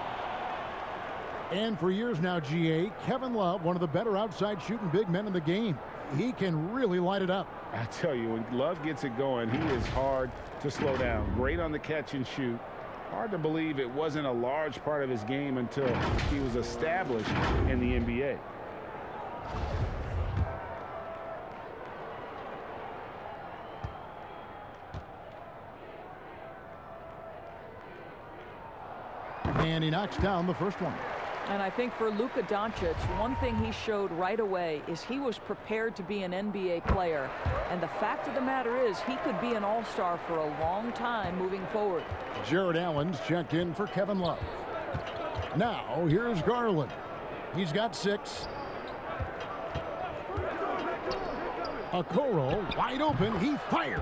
And for years now, GA, Kevin Love, one of the better outside shooting big men in the game. He can really light it up. I tell you, when Love gets it going, he is hard to slow down. Great on the catch and shoot. Hard to believe it wasn't a large part of his game until he was established in the NBA. And he knocks down the first one. And I think for Luka Doncic, one thing he showed right away is he was prepared to be an NBA player. And the fact of the matter is he could be an all-star for a long time moving forward. Jared Allen's checked in for Kevin Love. Now, here's Garland. He's got 6. Okoro wide open. He fires.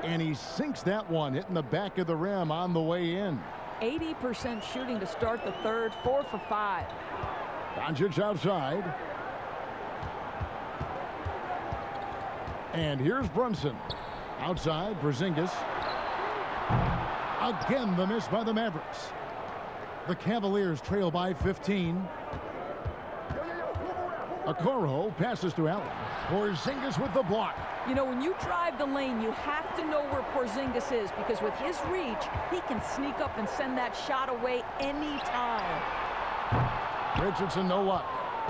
And he sinks that one, hitting the back of the rim on the way in. 80% shooting to start the third, 4 for 5. Doncic outside. And here's Brunson. Outside, Porzingis. Again, the miss by the Mavericks. The Cavaliers trail by 15. Okoro passes to Allen. Porzingis with the block. You know, when you drive the lane, you have to know where Porzingis is, because with his reach, he can sneak up and send that shot away anytime. Richardson, no luck.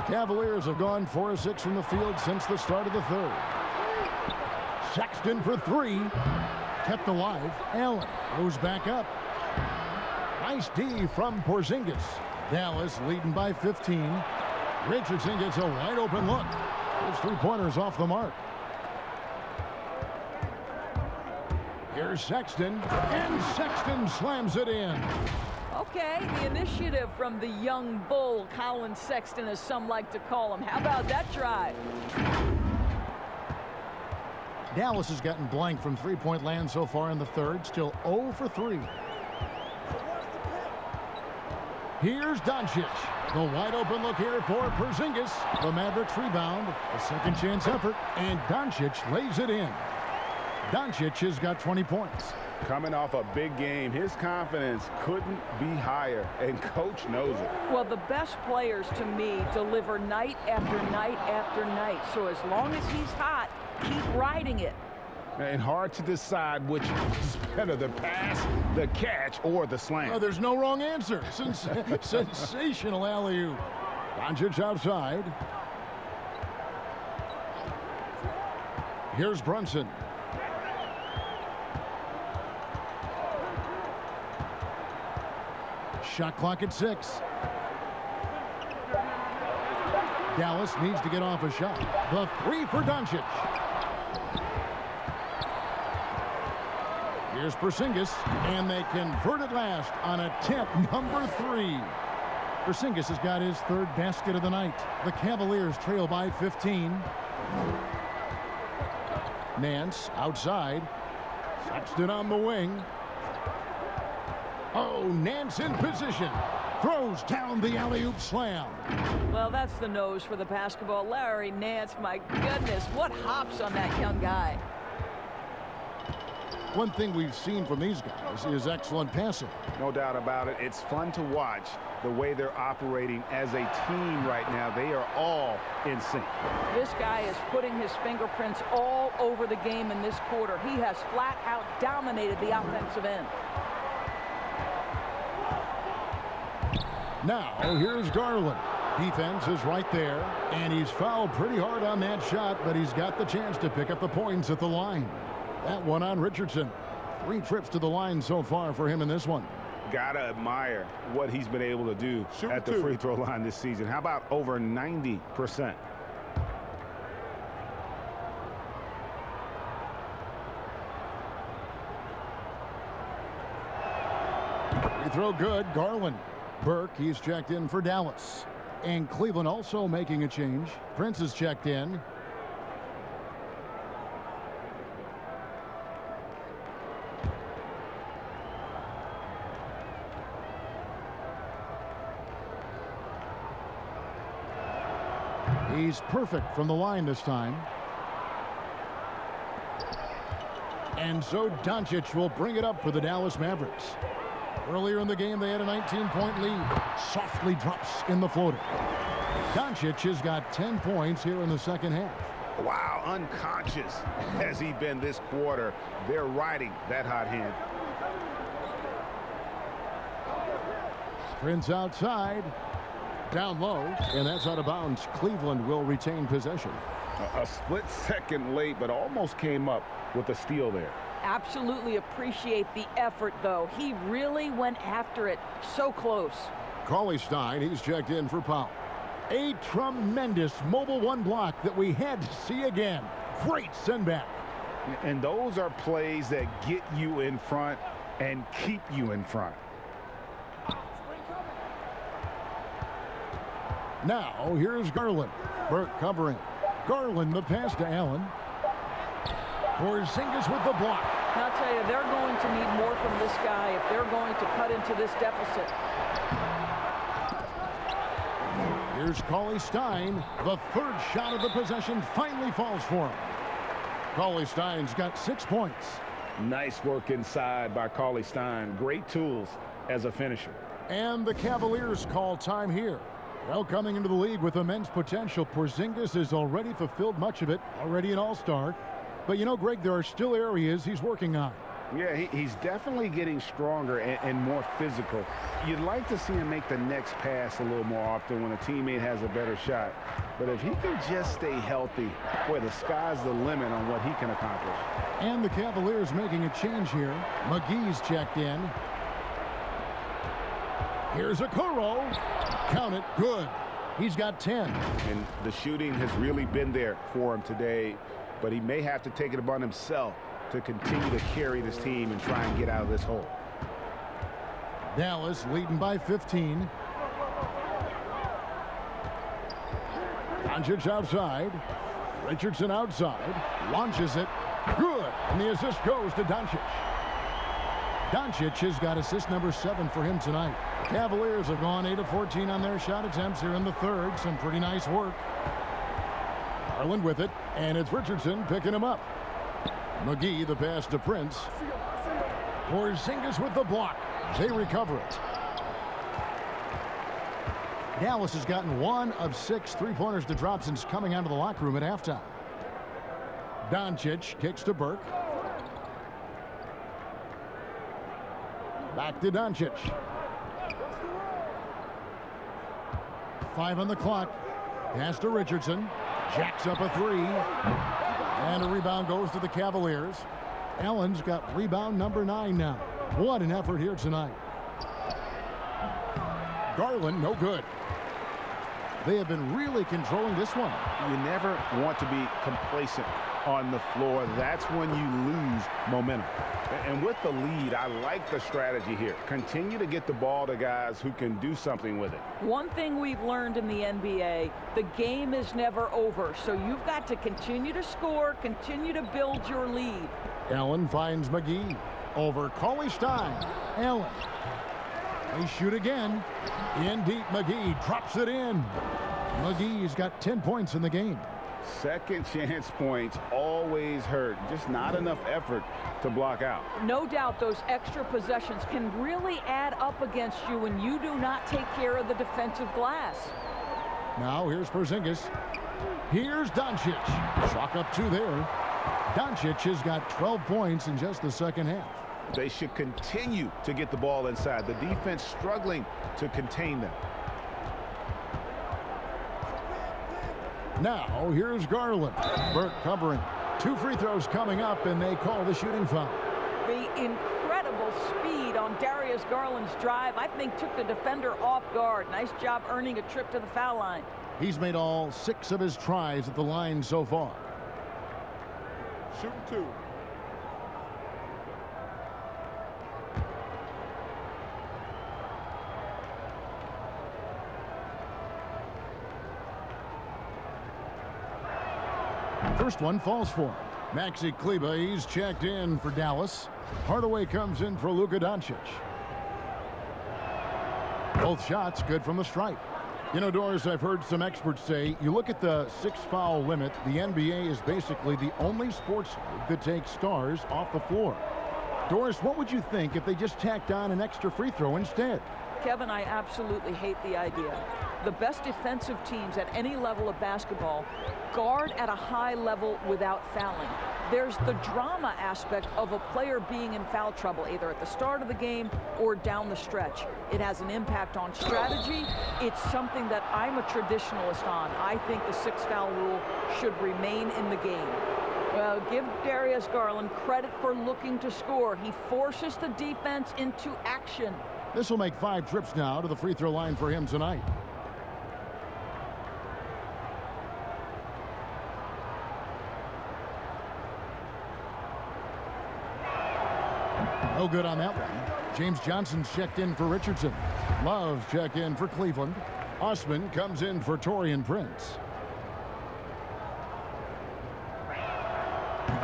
Cavaliers have gone 4 of 6 from the field since the start of the third. Sexton for 3. Kept alive. Allen goes back up. Nice D from Porzingis. Dallas leading by 15. Richardson gets a wide open look. His 3-pointers off the mark. Here's Sexton, and Sexton slams it in. Okay, the initiative from the young bull, Colin Sexton, as some like to call him. How about that drive? Dallas has gotten blank from 3-point land so far in the third, still 0 for 3. Here's Doncic. The wide open look here for Porzingis. The Mavericks rebound. A second chance effort, and Doncic lays it in. Doncic has got 20 points. Coming off a big game, his confidence couldn't be higher, and coach knows it. Well, the best players, to me, deliver night after night after night. So as long as he's hot, keep riding it. And hard to decide which is better, the pass, the catch, or the slam. Oh, there's no wrong answer. Sensational alley-oop. Doncic outside. Here's Brunson. Shot clock at 6. Dallas needs to get off a shot. The 3 for Doncic. Here's Porzingis, and they convert at last on attempt number 3. Porzingis has got his 3rd basket of the night. The Cavaliers trail by 15. Nance outside. Sexton on the wing. Oh, Nance in position. Throws down the alley-oop slam. Well, that's the nose for the basketball. Larry Nance, my goodness, what hops on that young guy. One thing we've seen from these guys is excellent passing. No doubt about it. It's fun to watch the way they're operating as a team right now. They are all in sync. This guy is putting his fingerprints all over the game in this quarter. He has flat out dominated the offensive end. Now, here's Garland. Defense is right there, and he's fouled pretty hard on that shot, but he's got the chance to pick up the points at the line. That one on Richardson. 3 trips to the line so far for him in this one. Gotta admire what he's been able to do at the free throw line this season. How about over 90%? Free throw good, Garland. Burke, he's checked in for Dallas. And Cleveland also making a change. Prince is checked in. He's perfect from the line this time. And so Doncic will bring it up for the Dallas Mavericks. Earlier in the game, they had a 19-point lead. Softly drops in the floater. Doncic has got 10 points here in the second half. Wow, unconscious has he been this quarter. They're riding that hot hand. Prince outside. Down low, and that's out of bounds. Cleveland will retain possession. A split second late, but almost came up with a steal there. Absolutely appreciate the effort, though. He really went after it. So close. Cauley-Stein, he's checked in for Powell. A tremendous mobile one block that we had to see again. Great send back. And those are plays that get you in front and keep you in front. Now, here's Garland. Burke covering. Garland, the pass to Allen. Porzingis with the block. And I'll tell you, they're going to need more from this guy if they're going to cut into this deficit. Here's Cauley-Stein. The third shot of the possession finally falls for him. Cauley-Stein's got 6 points. Nice work inside by Cauley-Stein. Great tools as a finisher. And the Cavaliers call time here. Well, coming into the league with immense potential, Porzingis has already fulfilled much of it, already an all-star. But you know, Greg, there are still areas he's working on. Yeah, he's definitely getting stronger and more physical. You'd like to see him make the next pass a little more often when a teammate has a better shot. But if he can just stay healthy, boy, the sky's the limit on what he can accomplish. And the Cavaliers making a change here. McGee's checked in. Here's a Okoro. Count it. Good. He's got 10. And the shooting has really been there for him today, but he may have to take it upon himself to continue to carry this team and try and get out of this hole. Dallas leading by 15. Doncic outside. Richardson outside. Launches it. Good. And the assist goes to Doncic. Doncic has got assist number 7 for him tonight. Cavaliers have gone 8 of 14 on their shot attempts here in the third. Some pretty nice work. Garland with it, and it's Richardson picking him up. McGee, the pass to Prince. Porzingis with the block. They recover it. Dallas has gotten 1 of 6 three-pointers to drop since coming out of the locker room at halftime. Doncic kicks to Burke. Back to Doncic. 5 on the clock. Pass to Richardson. Jacks up a 3. And a rebound goes to the Cavaliers. Allen's got rebound number 9 now. What an effort here tonight. Garland, no good. They have been really controlling this one. You never want to be complacent on the floor. That's when you lose momentum. And with the lead, I like the strategy here. Continue to get the ball to guys who can do something with it. One thing we've learned in the NBA, the game is never over. So you've got to continue to score, continue to build your lead. Allen finds McGee. Over Cauley Stein. Allen. They shoot again. In deep, McGee drops it in. McGee's got 10 points in the game. Second chance points always hurt. Just not enough effort to block out. No doubt those extra possessions can really add up against you when you do not take care of the defensive glass. Now here's Porzingis. Here's Doncic. Chalk up 2 there. Doncic has got 12 points in just the second half. They should continue to get the ball inside. The defense struggling to contain them. Now here's Garland. Burke covering. 2 free throws coming up, and they call the shooting foul. The incredible speed on Darius Garland's drive, I think, took the defender off guard. Nice job earning a trip to the foul line. He's made all 6 of his tries at the line so far. Shooting 2. First one falls for him. Maxi Kleber, he's checked in for Dallas. Hardaway comes in for Luka Doncic. Both shots good from the stripe. You know, Doris, I've heard some experts say, you look at the 6-foul limit, the NBA is basically the only sports league that takes stars off the floor. Doris, what would you think if they just tacked on an extra free throw instead? Kevin, I absolutely hate the idea. The best defensive teams at any level of basketball guard at a high level without fouling. There's the drama aspect of a player being in foul trouble, either at the start of the game or down the stretch. It has an impact on strategy. It's something that I'm a traditionalist on. I think the 6-foul rule should remain in the game. Well, give Darius Garland credit for looking to score. He forces the defense into action. This will make 5 trips now to the free throw line for him tonight. No good on that one. James Johnson's checked in for Richardson. Love's checked in for Cleveland. Osman comes in for Taurean Prince.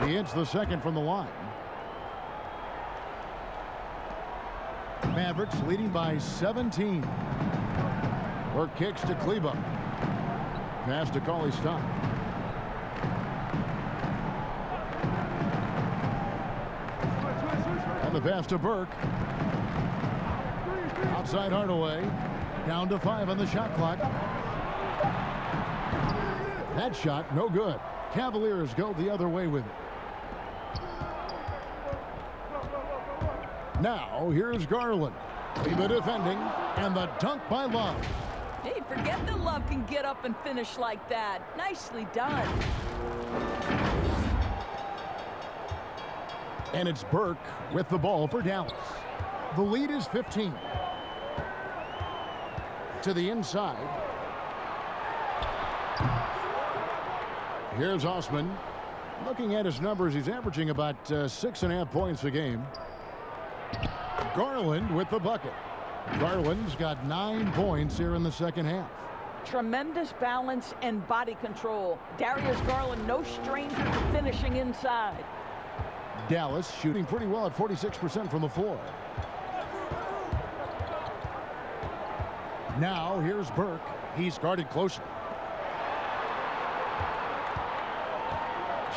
He hits the second from the line. Mavericks leading by 17. Burke kicks to Kleber. Pass to Cauley Stein. And the pass to Burke. Outside Hardaway. Down to 5 on the shot clock. That shot no good. Cavaliers go the other way with it. Now, here's Garland. Kleber defending, and the dunk by Love. Hey, forget that Love can get up and finish like that. Nicely done. And it's Burke with the ball for Dallas. The lead is 15. To the inside. Here's Osman. Looking at his numbers, he's averaging about 6.5 points a game. Garland with the bucket. Garland's got 9 points here in the second half. Tremendous balance and body control. Darius Garland, no stranger to finishing inside. Dallas shooting pretty well at 46% from the floor. Now here's Burke. He's guarded closely.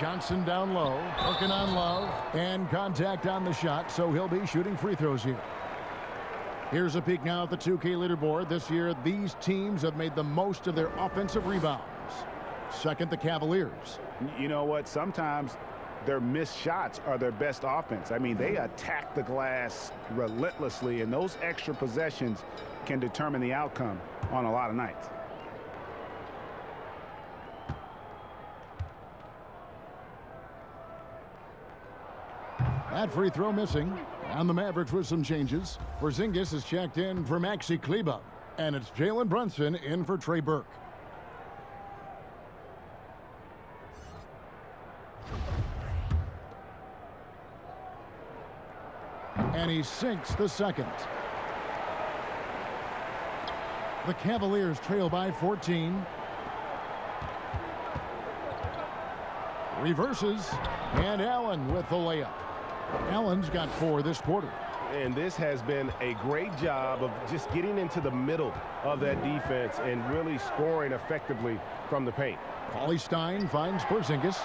Johnson down low, working on Love, and contact on the shot, so he'll be shooting free throws here. Here's a peek now at the 2K leaderboard. This year, these teams have made the most of their offensive rebounds. Second, the Cavaliers. You know what? Sometimes their missed shots are their best offense. I mean, they attack the glass relentlessly, and those extra possessions can determine the outcome on a lot of nights. That free throw missing. And the Mavericks with some changes. Porzingis is checked in for Maxi Kleber. And it's Jalen Brunson in for Trey Burke. And he sinks the second. The Cavaliers trail by 14. Reverses, and Allen with the layup. Allen's got 4 this quarter. And this has been a great job of just getting into the middle of that defense and really scoring effectively from the paint. Cauley Stein finds Porzingis.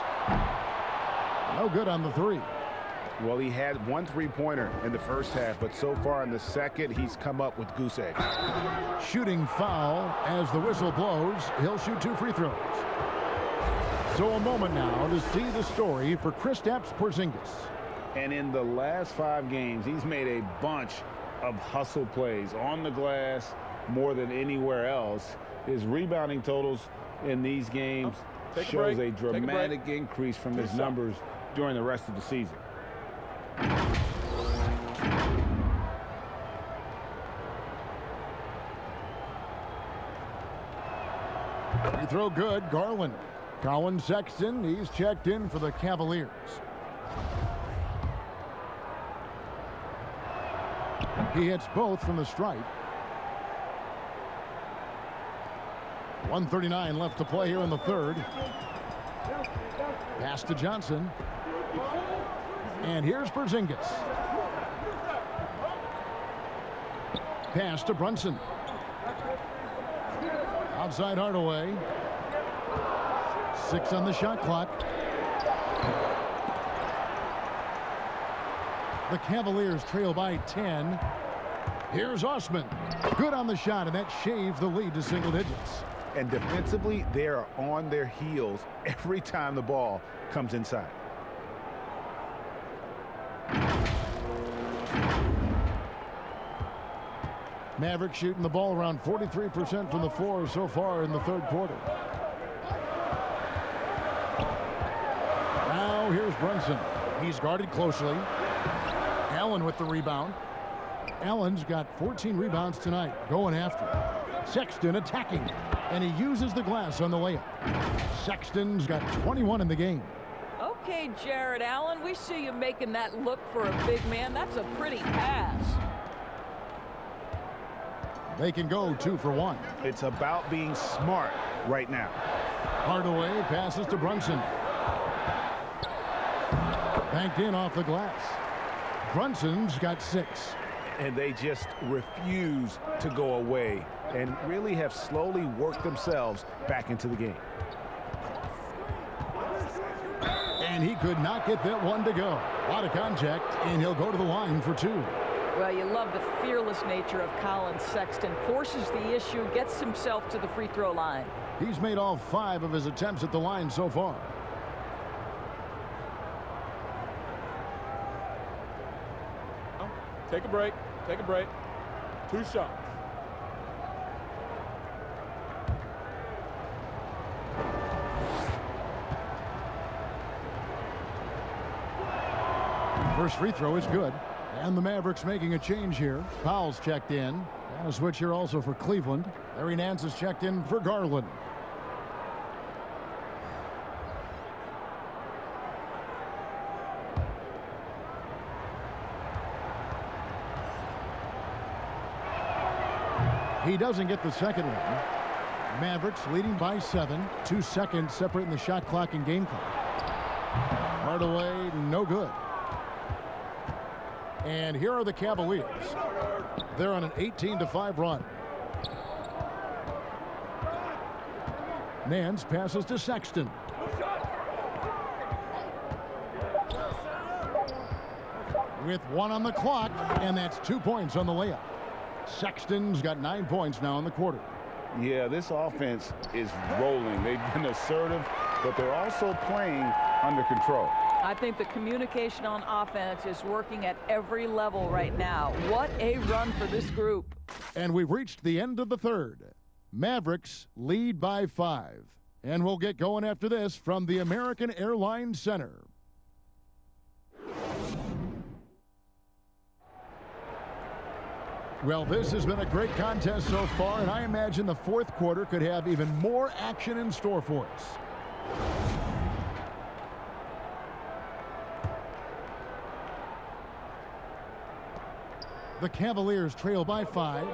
No good on the 3. Well, he had 1 3-pointer in the first half, but so far in the second, he's come up with goose egg. Shooting foul as the whistle blows. He'll shoot 2 free throws. So a moment now to see the story for Kristaps Porzingis. And in the last 5 games, he's made a bunch of hustle plays on the glass more than anywhere else. His rebounding totals in these games shows a dramatic increase from his numbers during the rest of the season. Free throw good, Garland. Colin Sexton, he's checked in for the Cavaliers. He hits both from the stripe. 1:39 left to play here in the third. Pass to Johnson. And here's Porzingis. Pass to Brunson. Outside Hardaway. 6 on the shot clock. The Cavaliers trail by 10. Here's Osman. Good on the shot, and that shaves the lead to single digits. And defensively, they are on their heels every time the ball comes inside. Mavericks shooting the ball around 43% from the floor so far in the third quarter. Now here's Brunson. He's guarded closely. Allen with the rebound. Allen's got 14 rebounds tonight, going after. Sexton attacking, and he uses the glass on the layup. Sexton's got 21 in the game. Okay, Jared Allen, we see you making that look for a big man. That's a pretty pass. They can go 2 for 1. It's about being smart right now. Hardaway passes to Brunson. Banked in off the glass. Brunson's got 6. And they just refuse to go away and really have slowly worked themselves back into the game. And he could not get that one to go. A lot of contact, and he'll go to the line for 2. Well, you love the fearless nature of Colin Sexton. Forces the issue, gets himself to the free throw line. He's made all 5 of his attempts at the line so far. Take a break. Take a break. 2 shots. First free throw is good. And the Mavericks making a change here. Powell's checked in. And a switch here also for Cleveland. Larry Nance is checked in for Garland. He doesn't get the second one. Mavericks leading by 7. 2 seconds separating the shot clock and game clock. Hardaway, no good. And here are the Cavaliers. They're on an 18-5 run. Nance passes to Sexton. With 1 on the clock, and that's 2 points on the layup. Sexton's got 9 points now in the quarter. Yeah, this offense is rolling. They've been assertive, but they're also playing under control. I think the communication on offense is working at every level right now. What a run for this group. And we've reached the end of the third. Mavericks lead by 5. And we'll get going after this from the American Airlines Center. Well, this has been a great contest so far, and I imagine the fourth quarter could have even more action in store for us. The Cavaliers trail by 5,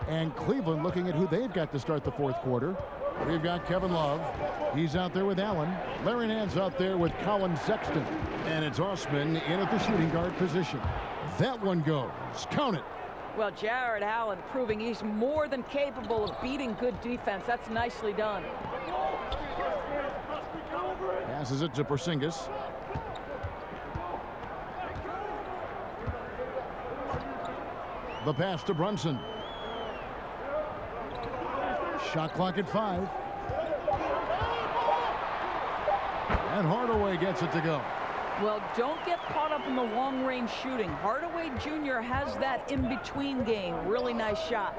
and Cleveland looking at who they've got to start the fourth quarter. We've got Kevin Love. He's out there with Allen. Larry Nance out there with Colin Sexton. And it's Osman in at the shooting guard position. That one goes. Count it. Well, Jared Allen proving he's more than capable of beating good defense. That's nicely done. Passes it to Porzingis. The pass to Brunson. Shot clock at 5. And Hardaway gets it to go. Well, don't get caught up in the long-range shooting. Hardaway Jr. has that in-between game. Really nice shot.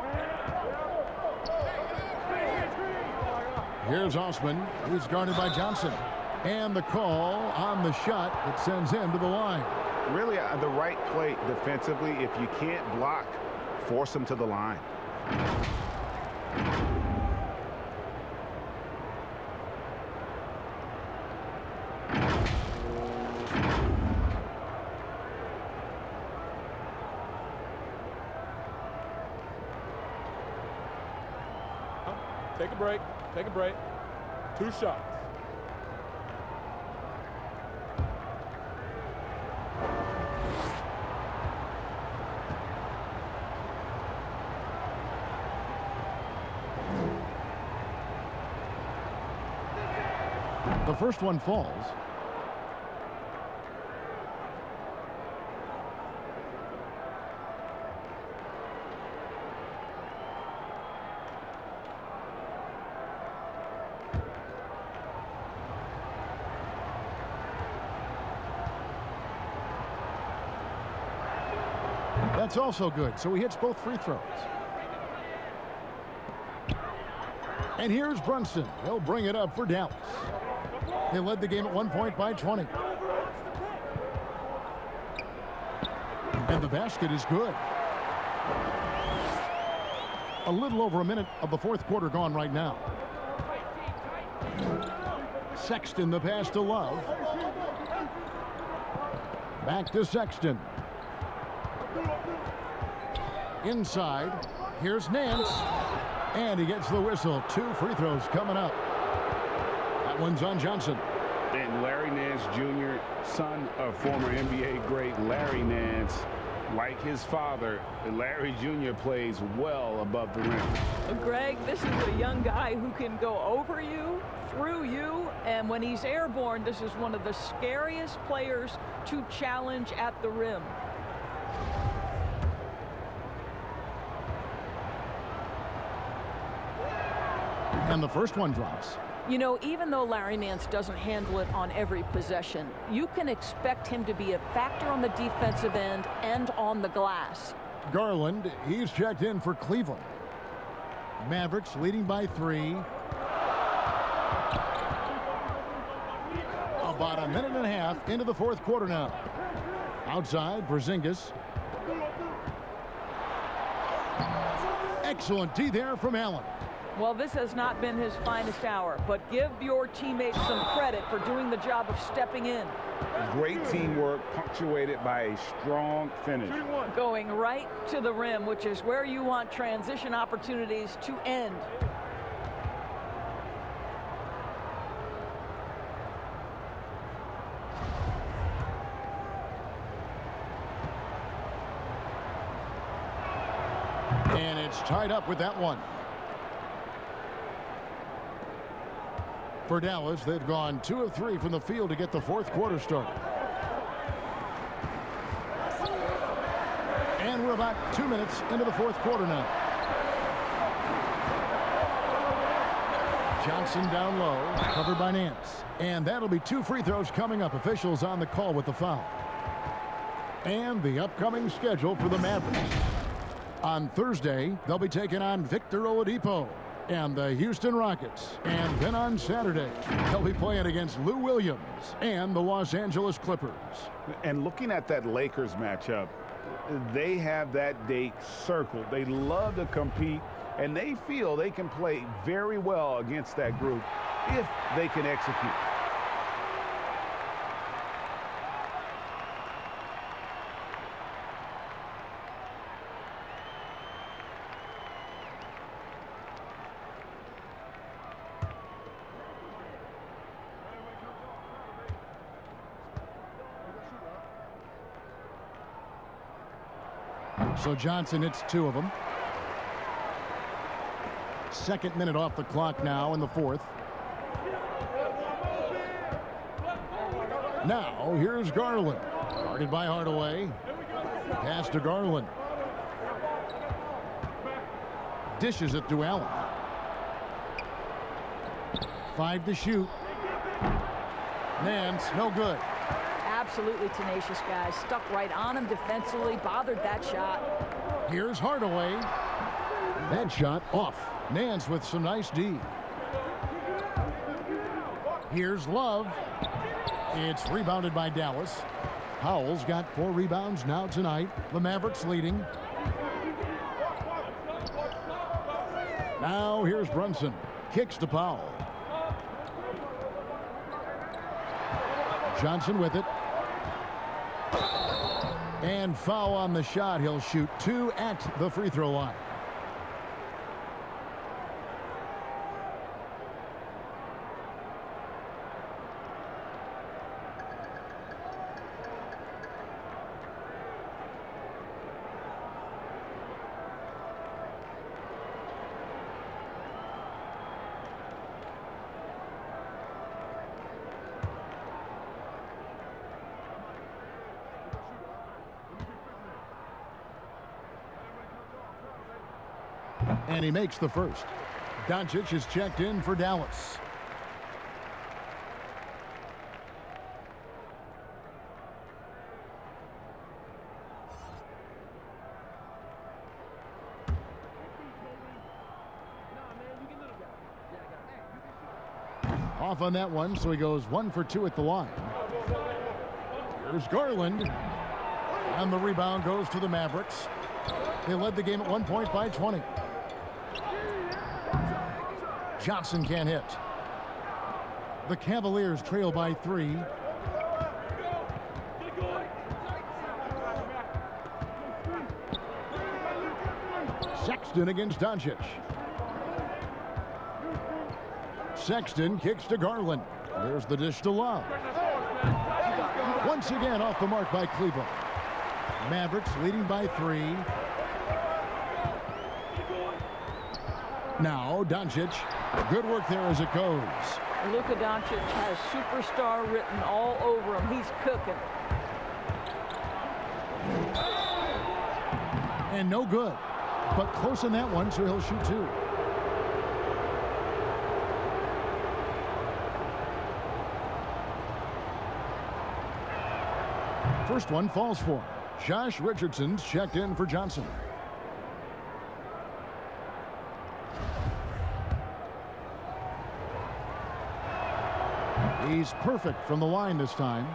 Here's Osman. He's guarded by Johnson. And the call on the shot that sends him to the line. Really, the right play defensively. If you can't block, force him to the line. Take a break. Take a break. 2 shots. The first one falls. That's also good, so he hits both free throws. And here's Brunson. He'll bring it up for Dallas. They led the game at 1 point by 20. And the basket is good. A little over a minute of the fourth quarter gone right now. Sexton, the pass to Love. Back to Sexton. Inside, here's Nance. And he gets the whistle. 2 free throws coming up. That one's on Johnson. And Larry Nance Jr., son of former NBA great Larry Nance, like his father, Larry Jr. plays well above the rim. Greg, this is a young guy who can go over you, through you, and when he's airborne, this is one of the scariest players to challenge at the rim. And the first one drops. You know, even though Larry Nance doesn't handle it on every possession, you can expect him to be a factor on the defensive end and on the glass. Garland, he's checked in for Cleveland. Mavericks leading by 3. About a minute and a half into the fourth quarter now. Outside, Porzingis. Excellent D there from Allen. Well, this has not been his finest hour, but give your teammates some credit for doing the job of stepping in. Great teamwork punctuated by a strong finish. Going right to the rim, which is where you want transition opportunities to end. And it's tied up with that one. For Dallas, they've gone 2 of 3 from the field to get the fourth quarter started. And we're about 2 minutes into the fourth quarter now. Johnson down low, covered by Nance. And that'll be 2 free throws coming up. Officials on the call with the foul. And the upcoming schedule for the Mavericks. On Thursday, they'll be taking on Victor Oladipo and the Houston Rockets. And then on Saturday, they'll be playing against Lou Williams and the Los Angeles Clippers. And looking at that Lakers matchup, they have that date circled. They love to compete, and they feel they can play very well against that group if they can execute. So Johnson hits 2 of them. Second minute off the clock now in the fourth. Now here's Garland. Guarded by Hardaway. Pass to Garland. Dishes it to Allen. 5 to shoot. Nance, no good. Absolutely tenacious, guys. Stuck right on him defensively, bothered that shot. Here's Hardaway. That shot off. Nance with some nice D. Here's Love. It's rebounded by Dallas. Howell's got 4 rebounds now tonight. The Mavericks leading. Now here's Brunson. Kicks to Powell. Johnson with it. And foul on the shot. He'll shoot 2 at the free throw line. And he makes the first. Doncic is checked in for Dallas. Off on that one, so he goes 1 for 2 at the line. Here's Garland. And the rebound goes to the Mavericks. They led the game at 1 point by 20. Johnson can't hit. The Cavaliers trail by 3. Sexton against Doncic. Sexton kicks to Garland. There's the dish to Love. Once again off the mark by Cleveland. Mavericks leading by 3. Now Doncic. Good work there as it goes. Luka Doncic has superstar written all over him. He's cooking. And no good. But close on that one, so he'll shoot 2. First one falls for him. Josh Richardson's checked in for Johnson. He's perfect from the line this time.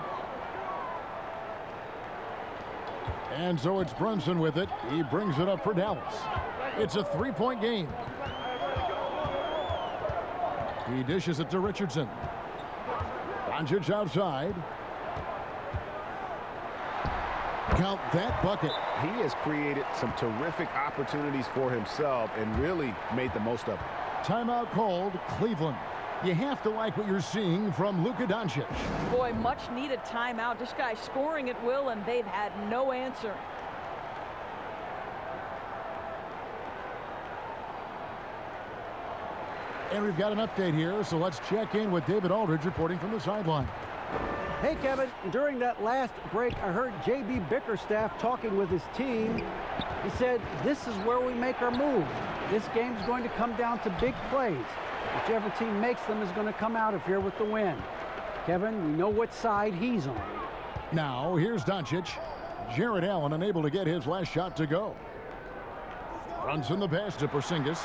And so it's Brunson with it. He brings it up for Dallas. It's a 3-point game. He dishes it to Richardson. Doncic outside. Count that bucket. He has created some terrific opportunities for himself and really made the most of it. Timeout called, Cleveland. You have to like what you're seeing from Luka Doncic. Boy, much needed timeout. This guy's scoring at will, and they've had no answer. And we've got an update here, so let's check in with David Aldridge reporting from the sideline. Hey, Kevin, during that last break, I heard J.B. Bickerstaff talking with his team. He said, this is where we make our move. This game's going to come down to big plays. Whichever team makes them is going to come out of here with the win. Kevin, we know what side he's on. Now, here's Doncic. Jared Allen unable to get his last shot to go. Brunson the pass to Porzingis.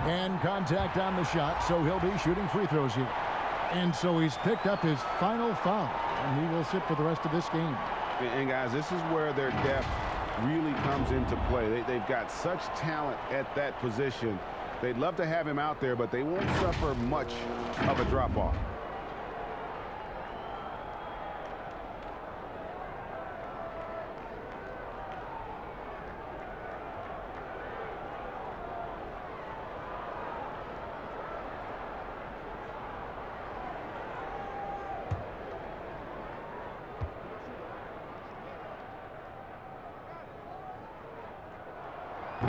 And contact on the shot, so he'll be shooting free throws here. And so he's picked up his final foul, and he will sit for the rest of this game. And guys, this is where their depth really comes into play. They've got such talent at that position. They'd love to have him out there, but they won't suffer much of a drop-off.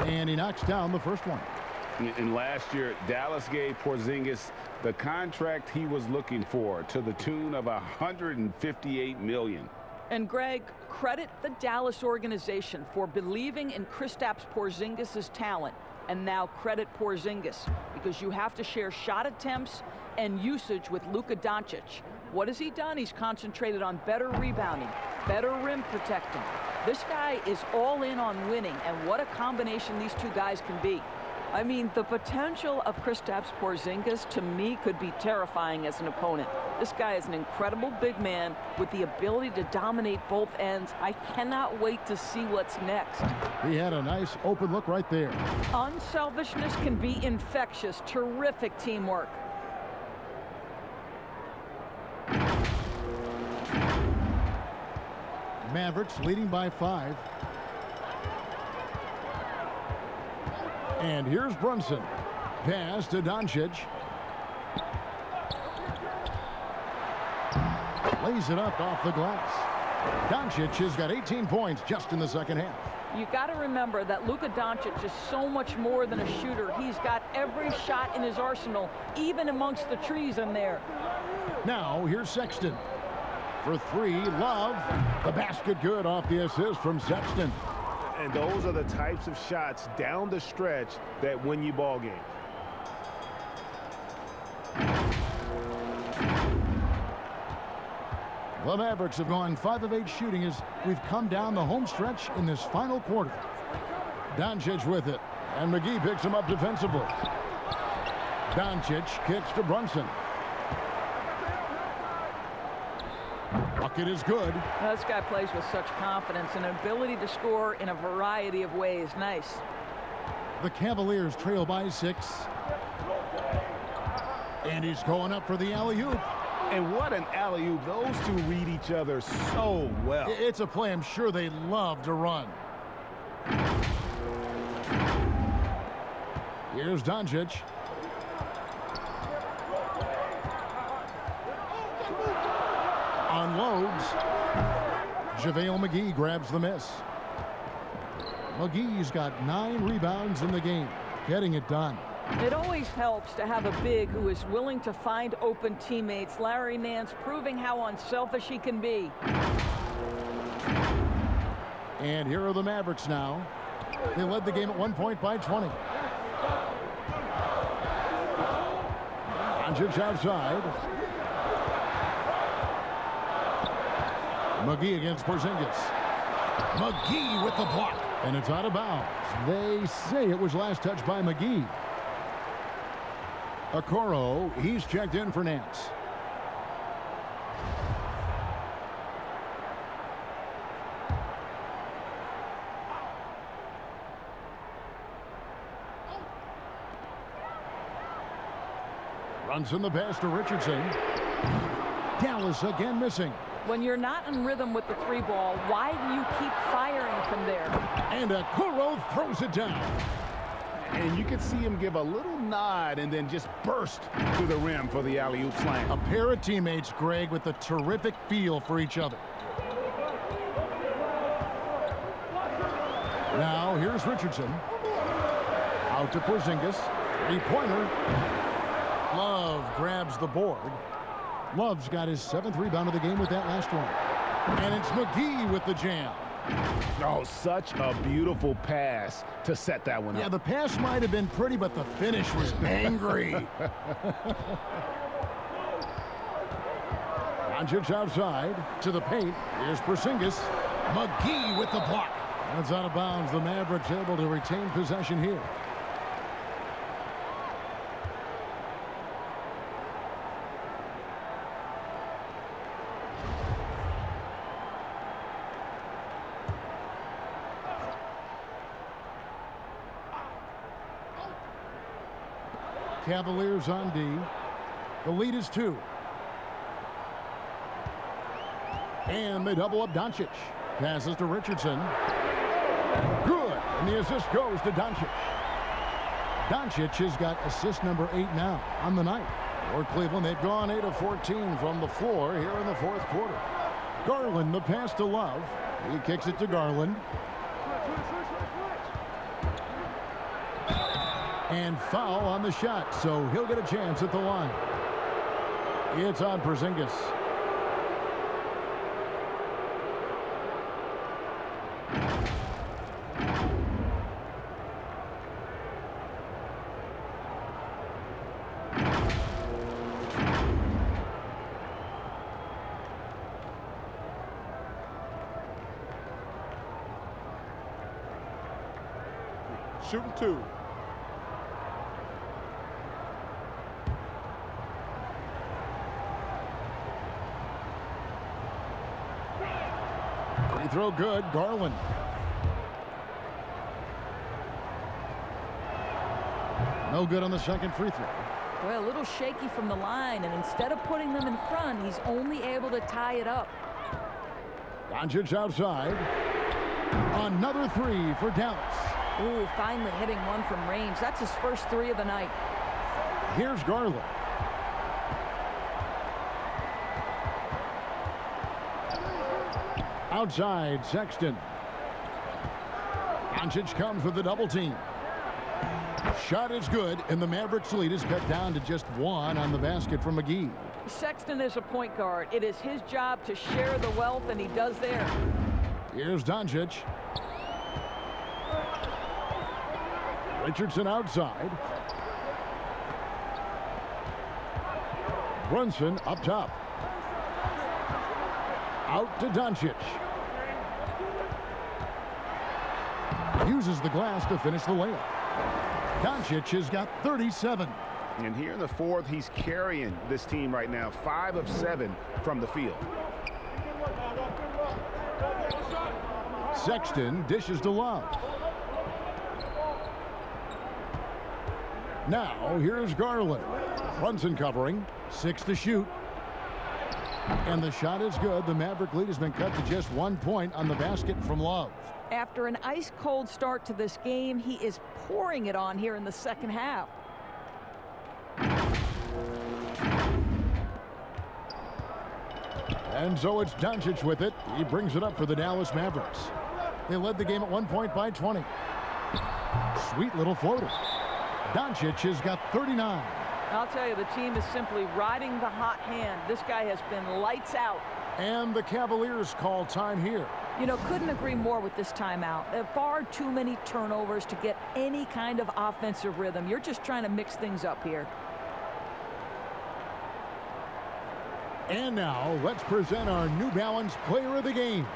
And he knocks down the first one. And last year, Dallas gave Porzingis the contract he was looking for to the tune of $158 million. And Greg, credit the Dallas organization for believing in Kristaps Porzingis' talent. And now credit Porzingis, because you have to share shot attempts and usage with Luka Doncic. What has he done? He's concentrated on better rebounding, better rim protecting. This guy is all in on winning, and what a combination these two guys can be. I mean, the potential of Kristaps Porzingis, to me, could be terrifying as an opponent. This guy is an incredible big man with the ability to dominate both ends. I cannot wait to see what's next. He had a nice open look right there. Unselfishness can be infectious. Terrific teamwork. Mavericks leading by 5. And here's Brunson. Pass to Doncic. Lays it up off the glass. Doncic has got 18 points just in the second half. You got to remember that Luka Doncic is so much more than a shooter. He's got every shot in his arsenal, even amongst the trees in there. Now here's Sexton. For 3, Love. The basket good off the assist from Sexton. And those are the types of shots down the stretch that win you ball games. The Mavericks have gone 5 of 8 shooting as we've come down the home stretch in this final quarter. Doncic with it, and McGee picks him up defensively. Doncic kicks to Brunson. Bucket is good. This guy plays with such confidence and an ability to score in a variety of ways. Nice. The Cavaliers trail by 6. And he's going up for the alley-oop. And what an alley-oop. Those two read each other so well. It's a play I'm sure they love to run. Here's Doncic. Unloads. JaVale McGee grabs the miss. McGee's got 9 rebounds in the game, getting it done. It always helps to have a big who is willing to find open teammates. Larry Nance proving how unselfish he can be. And here are the Mavericks now. They led the game at 1 point by 20. Doncic outside. McGee against Porzingis. McGee with the block. And it's out of bounds. They say it was last touched by McGee. Okoro, he's checked in for Nance. Runs in the pass to Richardson. Dallas again missing. When you're not in rhythm with the 3 ball, why do you keep firing from there? And Okoro throws it down. And you can see him give a little nod and then just burst to the rim for the alley-oop slam. A pair of teammates, Greg, with a terrific feel for each other. Now here's Richardson. Out to Porzingis. 3-pointer. Love grabs the board. Love's got his 7th rebound of the game with that last one. And it's McGee with the jam. Oh, such a beautiful pass to set that one up. Yeah, the pass might have been pretty, but the finish was angry. Doncic outside to the paint. Here's Porzingis. McGee with the block. That's out of bounds. The Mavericks able to retain possession here. Cavaliers on D. The lead is 2. And they double up Doncic. Passes to Richardson. Good. And the assist goes to Doncic. Doncic has got assist number 8 now on the night. For Cleveland, they've gone 8 of 14 from the floor here in the 4th quarter. Garland, the pass to Love. He kicks it to Garland. And foul on the shot, so he'll get a chance at the line. It's on Porzingis. Shooting 2. Free throw good, Garland. No good on the second free throw. Well, a little shaky from the line, and instead of putting them in front, he's only able to tie it up. Doncic outside. Another 3 for Dallas. Ooh, finally hitting one from range. That's his first 3 of the night. Here's Garland. Outside, Sexton. Doncic comes with the double team. Shot is good, and the Mavericks lead is cut down to just 1 on the basket from McGee. Sexton is a point guard. It is his job to share the wealth, and he does there. Here's Doncic. Richardson outside. Brunson up top. Out to Doncic. Uses the glass to finish the layup. Doncic has got 37. And here in the fourth, he's carrying this team right now. 5 of 7 from the field. Sexton dishes to Love. Now, here's Garland. Brunson covering. 6 to shoot. And the shot is good. The Maverick lead has been cut to just 1 point on the basket from Love. After an ice-cold start to this game, he is pouring it on here in the second half. And so it's Doncic with it. He brings it up for the Dallas Mavericks. They led the game at 1 point by 20. Sweet little floater. Doncic has got 39. I'll tell you, the team is simply riding the hot hand. This guy has been lights out. And the Cavaliers call time here. You know, couldn't agree more with this timeout. There are far too many turnovers to get any kind of offensive rhythm. You're just trying to mix things up here. And now, let's present our New Balance player of the game,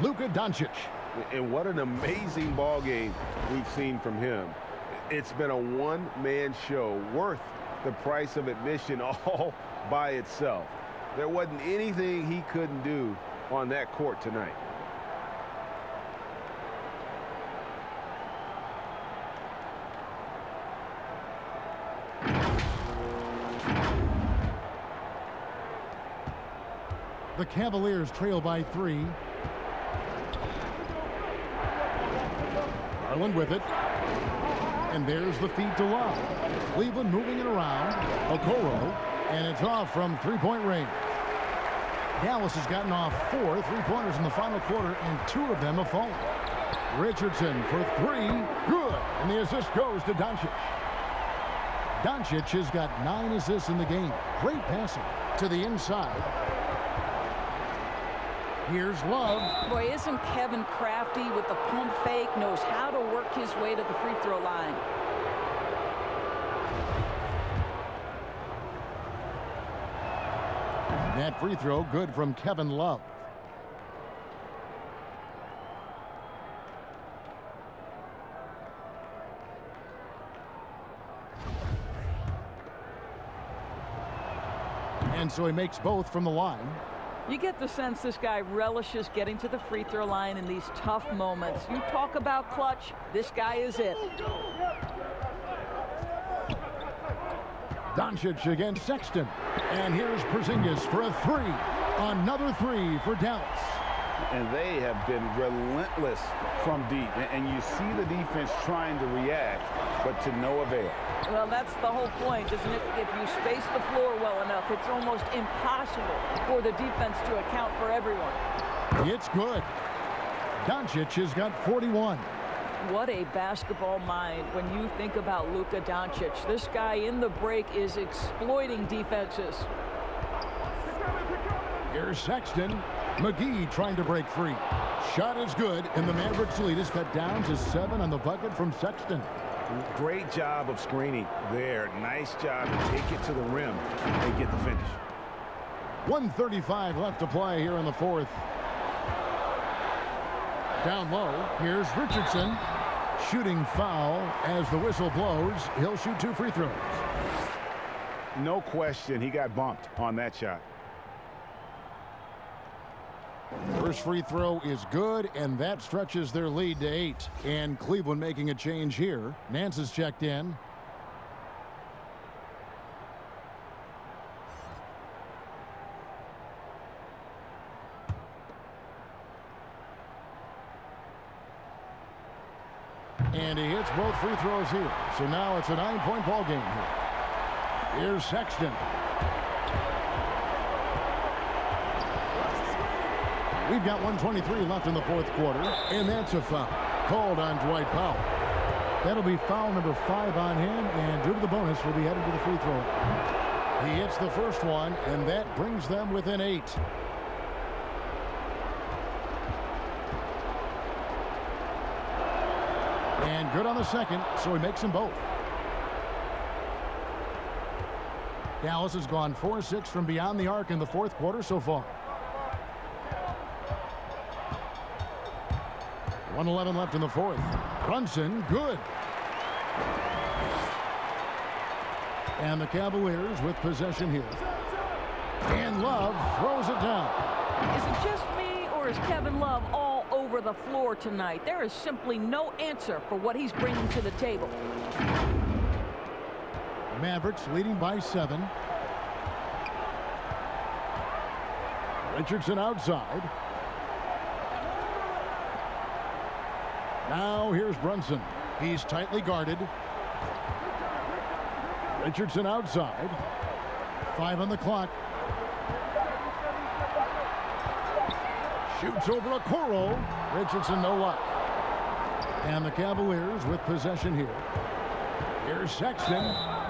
Luka Doncic. And what an amazing ball game we've seen from him. It's been a one-man show worth the price of admission all by itself. There wasn't anything he couldn't do on that court tonight. The Cavaliers trail by 3. Garland with it. And there's the feed to Love. Cleveland moving it around. Okoro. And it's off from three-point range. Dallas has gotten off 4 three-pointers in the final quarter, and 2 of them have fallen. Richardson for 3. Good. And the assist goes to Doncic. Doncic has got 9 assists in the game. Great passing to the inside. Here's Love. Boy, isn't Kevin crafty with the pump fake, knows how to work his way to the free throw line. That free throw good from Kevin Love. And so he makes both from the line. You get the sense this guy relishes getting to the free throw line in these tough moments. You talk about clutch, this guy is it. Doncic against Sexton. And here's Porzingis for a 3. Another 3 for Dallas. And they have been relentless from deep. And you see the defense trying to react, but to no avail. Well, that's the whole point, isn't it? If you space the floor well enough, it's almost impossible for the defense to account for everyone. It's good. Doncic has got 41. What a basketball mind when you think about Luka Doncic. This guy in the break is exploiting defenses. Here's Sexton. McGee trying to break free. Shot is good, and the Mavericks lead is cut down to 7 on the bucket from Sexton. Great job of screening there. Nice job to take it to the rim and get the finish. 1:35 left to play here in the fourth. Down low, here's Richardson. Shooting foul as the whistle blows. He'll shoot 2 free throws. No question, he got bumped on that shot. First free throw is good, and that stretches their lead to 8. And Cleveland making a change here. Nance is checked in. And he hits both free throws here. So now it's a 9-point ball game here. Here's Sexton. We've got 1:23 left in the fourth quarter, and that's a foul called on Dwight Powell. That'll be foul number 5 on him, and due to the bonus, will be headed to the free throw line. He hits the first one, and that brings them within 8. And good on the second, so he makes them both. Dallas has gone 4-6 from beyond the arc in the fourth quarter so far. 1:11 left in the fourth. Brunson, good. And the Cavaliers with possession here. And Love throws it down. Is it just me, or is Kevin Love all over the floor tonight? There is simply no answer for what he's bringing to the table. Mavericks leading by 7. Richardson outside. Now here's Brunson. He's tightly guarded. Richardson outside. 5 on the clock. Shoots over Okoro. Richardson, no luck. And the Cavaliers with possession here. Here's Sexton.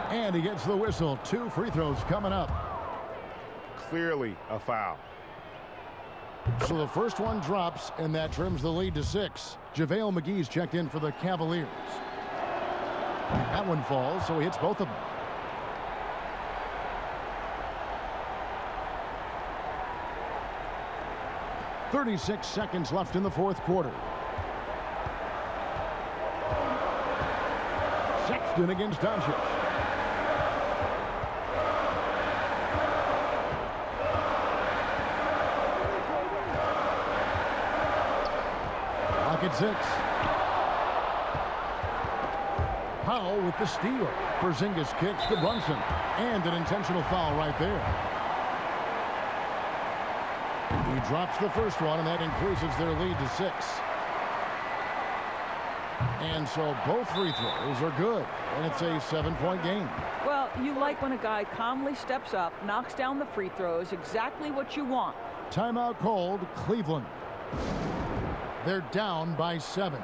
And he gets the whistle. 2 free throws coming up. Clearly a foul. So the first one drops, and that trims the lead to 6. JaVale McGee's checked in for the Cavaliers. That one falls, so he hits both of them. .36 seconds left in the fourth quarter. Sexton against Doncic. At 6. Powell with the steal. Porzingis kicks to Brunson. And an intentional foul right there. He drops the first one, and that increases their lead to 6. And so both free throws are good. And it's a 7-point game. Well, you like when a guy calmly steps up, knocks down the free throws, exactly what you want. Timeout called, Cleveland. They're down by 7.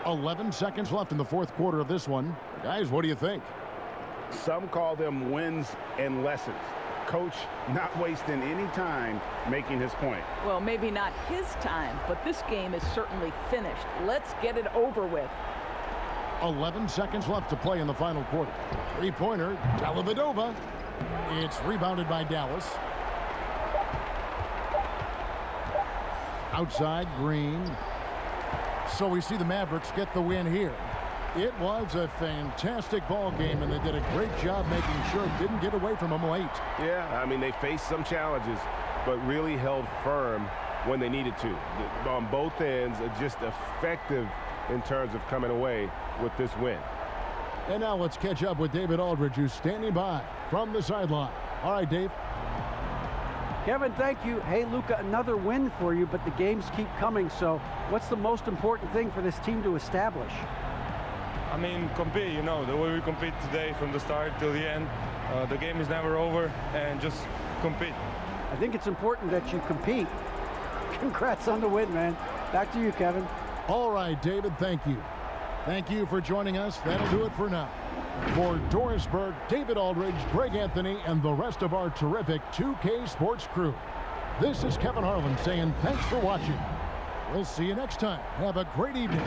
11 seconds left in the fourth quarter of this one. Guys, what do you think? Some call them wins and lessons. Coach not wasting any time making his point. Well, maybe not his time, but this game is certainly finished. Let's get it over with. 11 seconds left to play in the final quarter. 3-pointer, Dellavedova. It's rebounded by Dallas. Outside, Green. So we see the Mavericks get the win here. It was a fantastic ball game, and they did a great job making sure it didn't get away from them late. Yeah, I mean, they faced some challenges, but really held firm when they needed to. On both ends, just effective in terms of coming away with this win. And now let's catch up with David Aldridge, who's standing by from the sideline. All right, Dave. Kevin, thank you. Hey, Luka, another win for you, but the games keep coming. So what's the most important thing for this team to establish? I mean, compete, you know, the way we compete today from the start till the end. The game is never over, and just compete. I think it's important that you compete. Congrats on the win, man. Back to you, Kevin. All right, David, thank you. Thank you for joining us. That'll do it for now. For Doris Burke, David Aldridge, Greg Anthony, and the rest of our terrific 2K Sports crew, this is Kevin Harlan saying thanks for watching. We'll see you next time. Have a great evening.